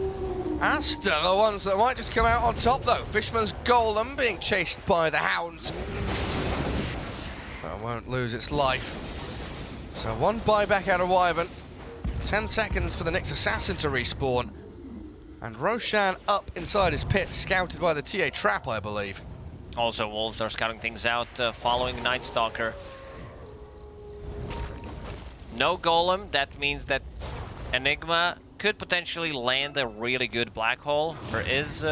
E: Aster are the ones that might just come out on top though. Fishman's Golem being chased by the Hounds. But it won't lose its life. So 1 buyback out of Wyvern. 10 seconds for the Nyx Assassin to respawn. And Roshan up inside his pit, scouted by the TA trap, I believe.
F: Also, Wolves are scouting things out following Night Stalker. No Golem, that means that Enigma could potentially land a really good black hole. There is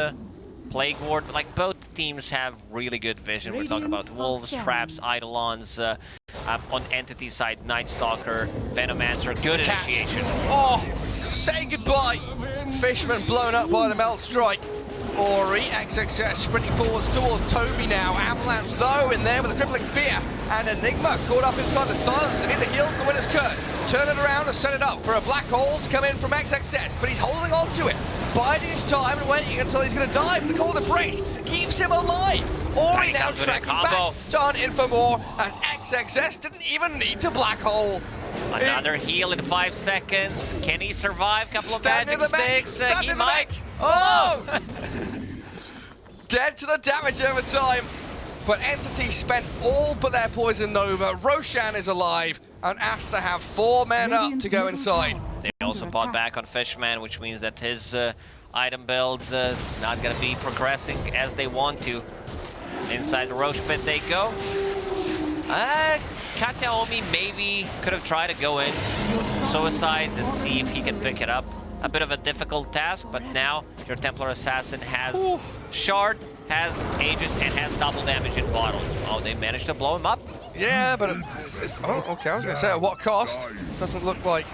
F: Plague Ward, but like both teams have really good vision. We're talking about Wolves, Traps, Eidolons, on Entity side, Night Stalker, Venomancer, good initiation.
E: Oh, say goodbye. Fishman blown up by the Melt Strike. Ori, XXS sprinting forwards towards Toby now. Avalanche though in there with a crippling fear. And Enigma caught up inside the silence. They need the heals and the winner's curse. Turn it around and set it up for a black hole to come in from XXS, but he's holding on to it. Biding his time and waiting until he's going to die. But the call of the brace keeps him alive. Ori now tracking back to hunt in for more as XXS didn't even need to black hole.
F: Another heal in 5 seconds. Can he survive? Couple of magic sticks. He might.
E: Oh! Dead to the damage over time. But Entity spent all but their Poison Nova. Roshan is alive. And Aster have 4 men up to go inside.
F: They also bought back on Fishman, which means that his item build not going to be progressing as they want to. Inside the Roche pit they go. Kataomi maybe could have tried to go in Suicide and see if he can pick it up. A bit of a difficult task, but now your Templar Assassin has Shard, has Aegis, and has double damage in bottles. Oh, they managed to blow him up.
E: Yeah, but oh, okay, I was going to say at what cost? Doesn't look like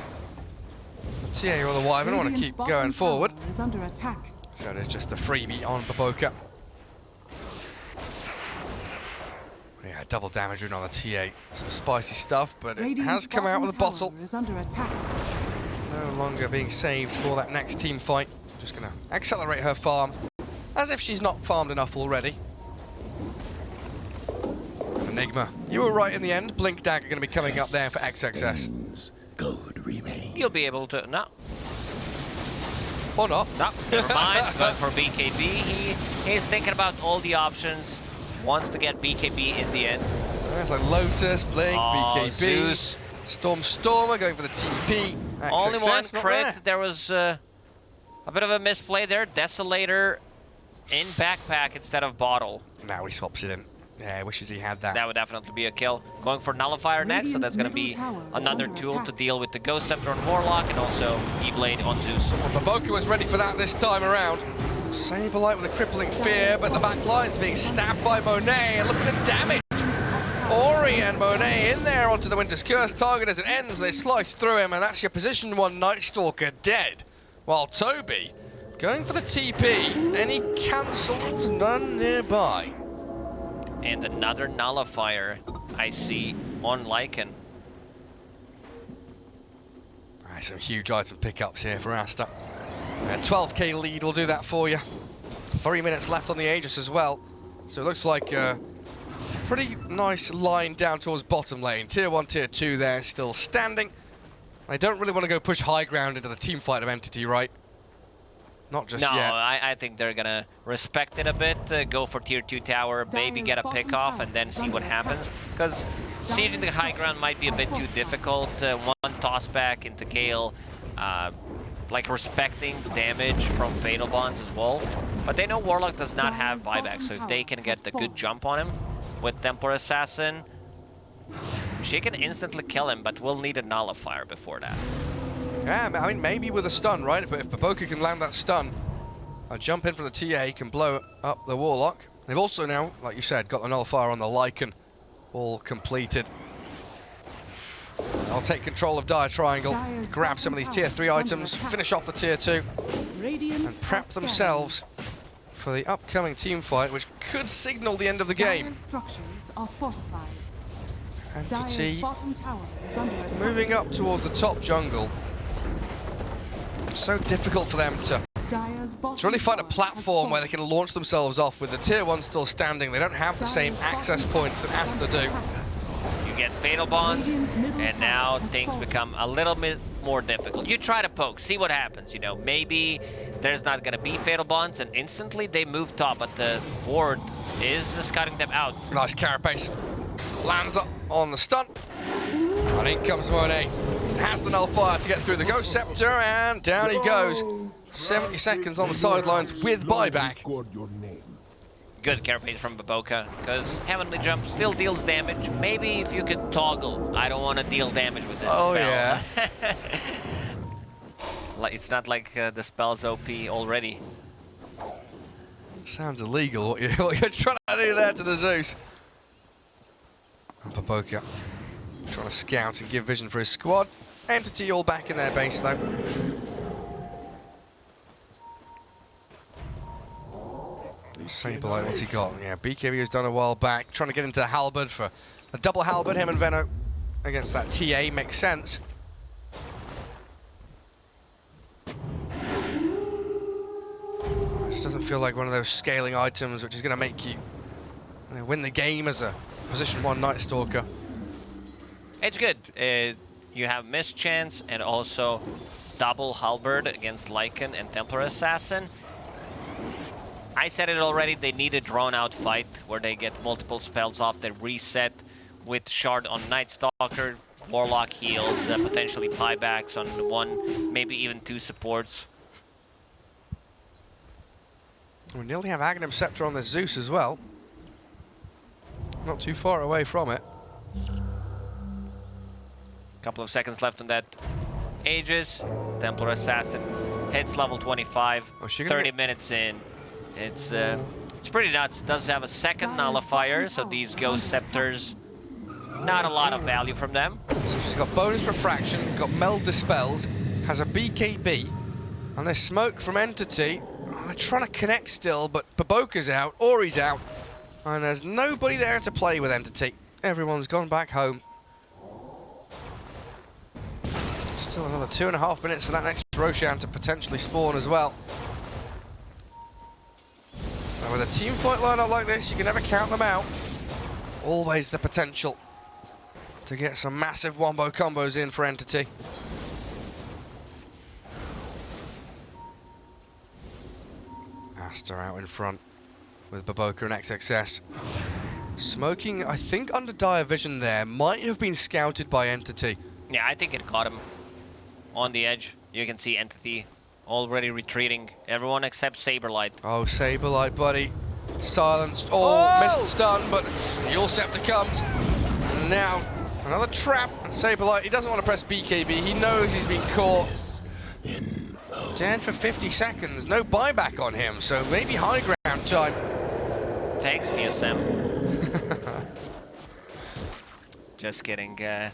E: TA or the Wyvern want to keep going forward.
H: Is under attack.
E: So there's just a freebie on Baboka. Yeah, double damage on the TA. Some spicy stuff, but it has come out with a bottle.
H: Is under attack.
E: No longer being saved for that next team fight. Just going to accelerate her farm, as if she's not farmed enough already. Enigma, you were right in the end. Blink Dagger going to be coming up there for XXS.
F: You'll be able to... No.
E: Or not.
F: No, never mind. Going for BKB. He's thinking about all the options. Wants to get BKB in the end.
E: There's like Lotus, Blink, BKB.
F: Zeus.
E: Stormer going for the TP.
F: Only one
E: XXS, not
F: crit. There was a bit of a misplay there. Desolator in backpack instead of bottle.
E: Now he swaps it in. Yeah, wishes he had that.
F: That would definitely be a kill. Going for Nullifier next, so that's going to be another tool to deal with the Ghost Scepter on Warlock and also E-Blade on Zeus.
E: Baboka was ready for that this time around. Saberlight with a crippling fear, but the back line's being stabbed by Monet. And look at the damage. Ori and Monet in there onto the Winter's Curse target as it ends. They slice through him, and that's your position 1 Night Stalker dead. While Toby going for the TP, and he cancels none nearby.
F: And another Nullifier I see on Lycan.
E: Some huge item pickups here for Aster. A 12k lead will do that for you. 3 minutes left on the Aegis as well. So it looks like a pretty nice line down towards bottom lane. Tier 1, Tier 2 there still standing. They don't really want to go push high ground into the team fight of Entity, right? Not just yet.
F: No, I think they're going to respect it a bit, go for Tier 2 tower, maybe get a pick off, and then see what happens. Because sieging the high ground might be a bit too difficult. One toss back into Gale, like respecting the damage from Fatal Bonds as well. But they know Warlock does not have buyback, so if they can get the good jump on him with Templar Assassin, she can instantly kill him, but we'll need a Nullifier before that.
E: Yeah, I mean, maybe with a stun, right? But if Baboka can land that stun, a jump in from the TA can blow up the Warlock. They've also now, like you said, got the Nullifier on the Lycan. All completed. I'll take control of Dire Triangle, grab some of these Tier 3 items, finish off the Tier 2, and prep themselves for the upcoming team fight, which could signal the end of the game.
H: Structures are fortified.
E: Entity
H: bottom tower is under attack.
E: moving up towards the top jungle. So difficult for them to really find a platform where they can launch themselves off with the Tier 1 still standing. They don't have the same access points that Aster do.
F: You get Fatal Bonds, and now things become a little bit more difficult. You try to poke, see what happens, you know. Maybe there's not going to be Fatal Bonds, and instantly they move top, but the ward is scouting them out.
E: Nice carapace. Lands up on the stun. And in comes Monet. has the nullfire to get through the Ghost Scepter, and down he goes. 70 seconds on the sidelines with buyback.
G: Record your name.
F: Good carapace from Baboka, because Heavenly Jump still deals damage. Maybe if you could toggle, I don't want to deal damage with this spell.
E: Yeah.
F: It's not like the spell's OP already.
E: Sounds illegal what you're trying to do there to the Zeus. And Baboka trying to scout and give vision for his squad. Entity all back in their base though. Saberlight, what's he got? Yeah, BKB has done a while back. Trying to get into the halberd for a double halberd. Him and Venno against that TA makes sense. It just doesn't feel like one of those scaling items which is going to make you win the game as a position 1 Night Stalker.
F: It's good. You have mischance and also double halberd against Lycan and Templar Assassin. I said it already, they need a drawn-out fight where they get multiple spells off, they reset with Shard on Night Stalker, Warlock heals, potentially buybacks on 1, maybe even 2 supports.
E: We nearly have Aghanim Scepter on this Zeus as well. Not too far away from it.
F: Couple of seconds left on that Aegis. Templar Assassin hits level 25, 30 minutes in. It's pretty nuts. Does have a second nullifier, so these Ghost Scepters, not a lot of value from them.
E: So she's got bonus refraction, got meld dispels, has a BKB, and there's smoke from Entity. Oh, they're trying to connect still, but Baboka's out, Ori's out, and there's nobody there to play with Entity. Everyone's gone back home. Still another 2.5 minutes for that next Roshan to potentially spawn as well. Now with a team fight lineup like this, you can never count them out. Always the potential to get some massive wombo combos in for Entity. Aster out in front with Baboka and XXS. Smoking, I think, under dire vision there, might have been scouted by Entity.
F: Yeah, I think it caught him on the edge. You can see Entity already retreating. Everyone except Saberlight.
E: Oh, Saberlight, buddy. Silenced. Oh, missed stun, but the All Scepter comes. And now, another trap. And Saberlight, he doesn't want to press BKB. He knows he's been caught. Dead for 50 seconds. No buyback on him, so maybe high ground time.
F: Thanks, TSM. Just kidding. A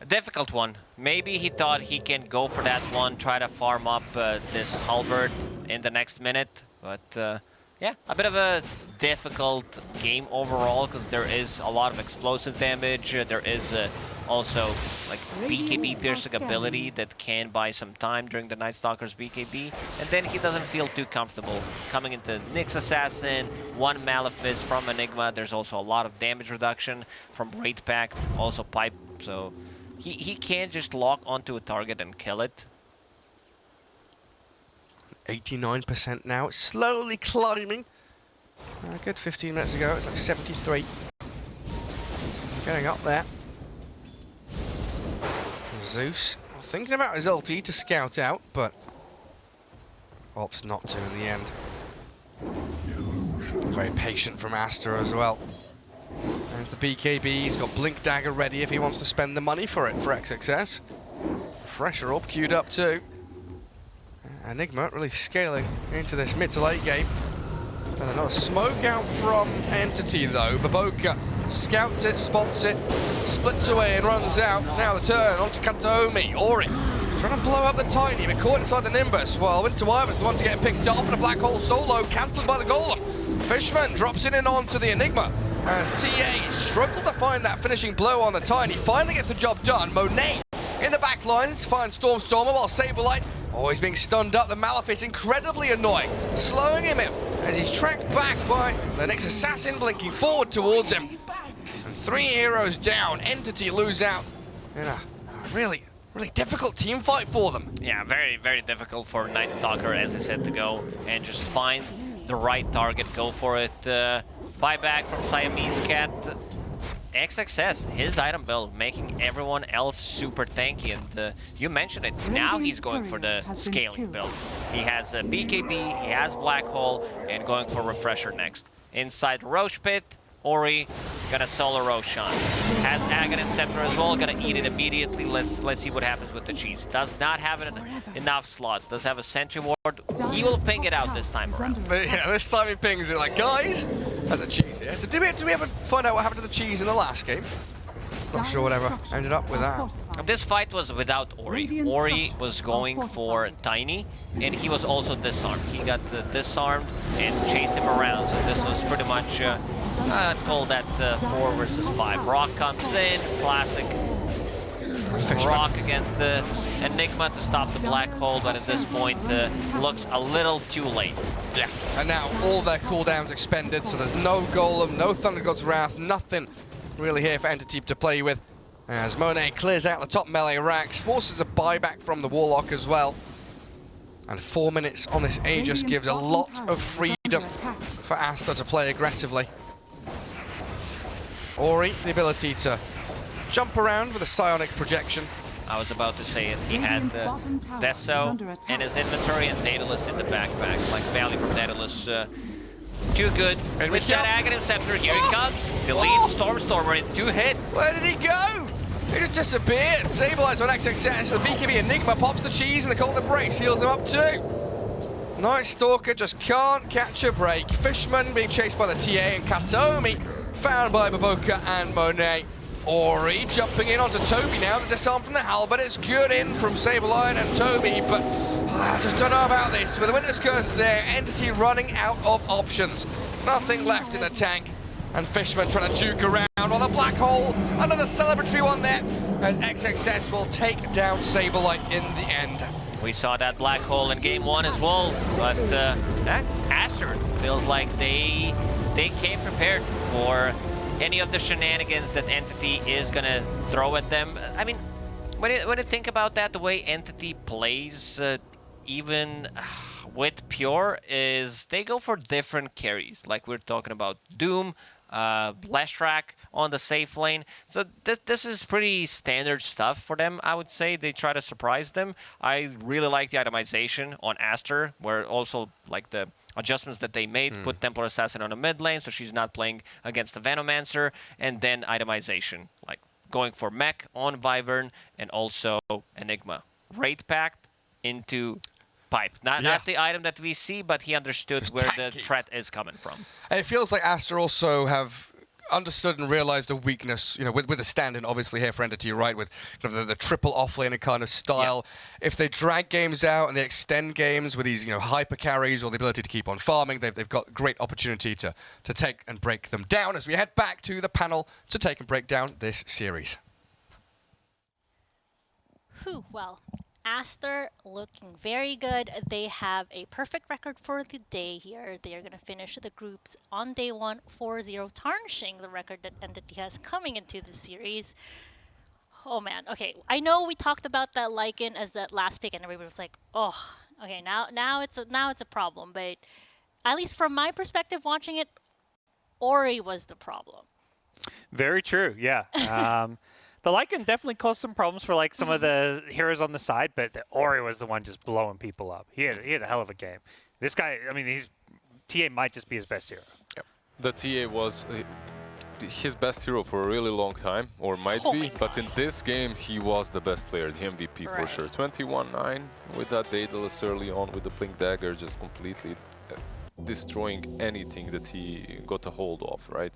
F: difficult one. Maybe he thought he can go for that one, try to farm up this halberd in the next minute. But yeah, a bit of a difficult game overall because there is a lot of explosive damage. There is also like BKB piercing ability that can buy some time during the Night Stalker's BKB. And then he doesn't feel too comfortable coming into Nyx Assassin, 1 Malefice from Enigma. There's also a lot of damage reduction from Wraith Pact, also Pipe. So he can't just lock onto a target and kill it.
E: 89% now, it's slowly climbing. A good 15 minutes ago, it's like 73. Getting up there. Zeus, thinking about his ulti to scout out, but opts not to in the end. Very patient from Aster as well. There's the BKB, he's got Blink Dagger ready if he wants to spend the money for it for XXS. Fresher up, queued up too. Enigma really scaling into this mid to late game. And another smoke out from Entity though. Baboka scouts it, spots it, splits away and runs out. Now the turn onto Kataomi. Ori trying to blow up the Tiny, but caught inside the Nimbus. Well, Winter Wyvern's the one to get picked off, and a Black Hole solo cancelled by the Golem. Fishman drops it in onto the Enigma as TA struggled to find that finishing blow on the Tiny. Finally gets the job done. Monet in the back lines finds Stormstormer while Saberlight always being stunned up. The Malefice incredibly annoying, slowing him in as he's tracked back by the next assassin blinking forward towards him. And 3 heroes down, Entity lose out in a really difficult team fight for them.
F: Yeah, very, very difficult for Night Stalker, as I said, to go and just find the right target, go for it. Buyback from Siamese Cat. XXS, his item build, making everyone else super tanky, and you mentioned it, now he's going for the scaling build. He has a BKB, he has Black Hole, and going for Refresher next. Inside Roche Pit, Ori gonna solo Roshan. Has Aghanim Scepter as well, gonna eat it immediately. Let's see what happens with the cheese. Does not have enough slots, does have a sentry ward. He will ping it out this time around.
E: Yeah, this time he pings it like, guys, there's a cheese here. Did we ever find out what happened to the cheese in the last game? Not sure whatever ended up with that.
F: This fight was without Ori. Ori was going for Tiny, and he was also disarmed. He got disarmed and chased him around. So this was pretty much, let's call that 4 versus 5. Rock comes in, classic Rock against the Enigma to stop the Black Hole, but at this point looks a little too late.
E: Yeah, and now all their cooldowns expended, so there's no Golem, no Thunder God's Wrath, nothing really here for Entity to play with. As Monet clears out the top melee racks, forces a buyback from the Warlock as well. And 4 minutes on this Aegis gives a lot of freedom for Aster to play aggressively. Ori, the ability to jump around with a psionic projection.
F: I was about to say it. He had Deso in his inventory and Daedalus in the backpack. Like value from Daedalus. Too good. And with that Aghanim Scepter, here he comes. Deletes Stormstormer in 2 hits.
E: Where did he go? He just disappeared. Stabilized on XXS. The BKB Enigma pops the cheese and the Cold Embrace heals him up too. Night Stalker just can't catch a break. Fishman being chased by the TA and Katomi found by Baboka and Monet. Ori jumping in onto Toby now. The disarm from the halberd. It's good in from Saberline and Toby, but I just don't know about this. With the Winter's Curse there, Entity running out of options. Nothing left in the tank. And Fishman trying to juke around on the Black Hole. Another celebratory one there as XXS will take down Saberlight in the end.
F: We saw that Black Hole in game 1 as well, but that Aster feels like they came prepared for any of the shenanigans that Entity is gonna throw at them. I mean, when you think about that, the way Entity plays, even with Pure, is they go for different carries. Like we're talking about Doom, Leshrac on the safe lane. So this is pretty standard stuff for them, I would say. They try to surprise them. I really like the itemization on Aster, where also like the adjustments that they made, put Templar Assassin on the mid lane, so she's not playing against the Venomancer, and then itemization, like going for Mech on Wyvern, and also Enigma. Wraith Pact into Pipe. Not the item that we see, but he understood just where tanky. The threat is coming from.
E: And it feels like Aster also have understood and realized a weakness, you know, with a stand-in obviously here for Entity, right, with kind of the triple offlaner kind of style. Yeah. If they drag games out and they extend games with these, you know, hyper carries or the ability to keep on farming, they've got great opportunity to take and break them down as we head back to the panel to take and break down this series.
B: Well, Aster looking very good. They have a perfect record for the day here. They are going to finish the groups on day 1 4-0, tarnishing the record that Entity has coming into the series. Oh man, okay. I know we talked about that Lycan as that last pick, and everybody was like, "Oh, okay, now it's a problem." But at least from my perspective, watching it, Ori was the problem. Very
C: true. Yeah. The Lycan definitely caused some problems for like some of the heroes on the side, but the Ori was the one just blowing people up. He had a hell of a game. This guy, I mean, TA might just be his best hero. Yep.
D: The TA was his best hero for a really long time, or might be, but in this game he was the best player, the MVP for sure. 21-9 with that Daedalus early on with the Blink Dagger, just completely destroying anything that he got a hold of, right?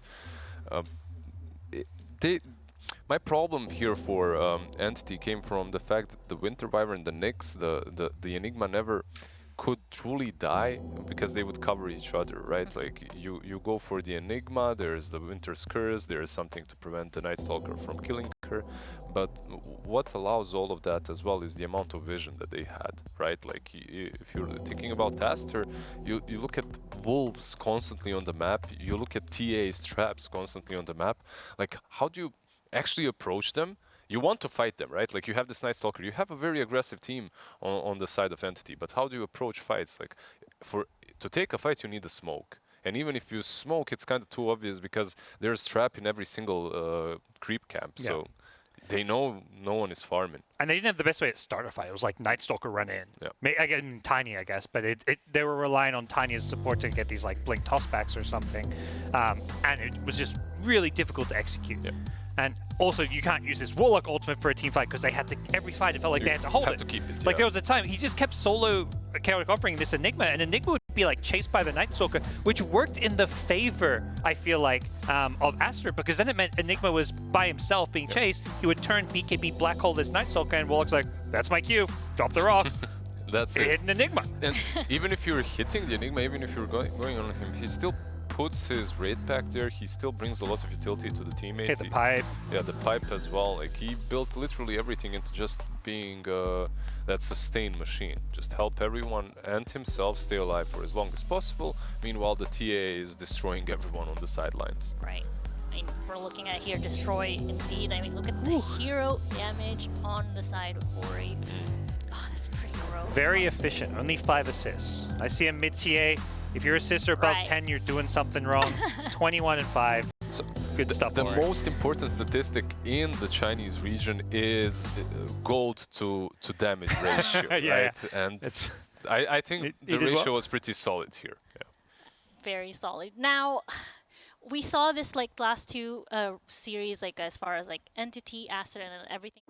D: My problem here for Entity came from the fact that the Winter Wyvern, the Nyx, the Enigma never could truly die because they would cover each other, right? Like you go for the Enigma, there's the Winter's Curse, there is something to prevent the Night Stalker from killing her, but what allows all of that as well is the amount of vision that they had, right? Like if you're thinking about Aster, you look at wolves constantly on the map, you look at TA's traps constantly on the map, like how do you actually approach them? You want to fight them, right? Like you have this Night Stalker, you have a very aggressive team on the side of Entity, but how do you approach fights? Like to take a fight you need a smoke, And even if you smoke, it's kind of too obvious because there's trap in every single creep camp.
C: Yeah.
D: So they know no one is farming.
C: And they didn't have the best way to start a fight. It was like Night Stalker run in.
D: Yeah.
C: Again, Tiny, I guess, but they were relying on Tiny's support to get these like blink tossbacks or something. And it was just really difficult to execute.
D: Yeah.
C: And also, you can't use this Warlock ultimate for a team fight because they had to, every fight, it felt like they had to hold it.
D: To keep it,
C: Like
D: yeah.
C: there was a time, he just kept solo Chaotic offering this Enigma, and Enigma would be like chased by the Night Stalker, which worked in the favor, I feel like, of Aster, because then it meant Enigma was by himself being chased. He would turn BKB Black Hole this Night Stalker, and Warlock's like, that's my cue, drop the rock.
D: That's it.
C: Hit an Enigma.
D: And even if you're hitting the Enigma, even if you're going on him, he still puts his raid back there. He still brings a lot of utility to the teammates.
C: Hit the pipe.
D: Yeah, the pipe as well. Like he built literally everything into just being that sustained machine. Just help everyone and himself stay alive for as long as possible. Meanwhile, the TA is destroying everyone on the sidelines.
B: Right. I mean, we're looking at here, destroy indeed. I mean, look at the hero damage on the side of Ori. Oh, that's pretty gross.
C: Very efficient, only 5 assists. I see a mid TA. If your assists are above
B: Right.
C: 10, you're doing something wrong. 21 and 5.
D: So
C: Good stuff.
D: the
C: Ori.
D: most important statistic in the Chinese region is gold to damage ratio,
C: Yeah,
D: right?
C: yeah.
D: And
C: It's-
D: I think
C: He
D: the
C: did
D: ratio
C: well.
D: was pretty solid here. Yeah.
B: Very solid. Now, we saw this like last two series, like as far as like Entity, Aster, and everything.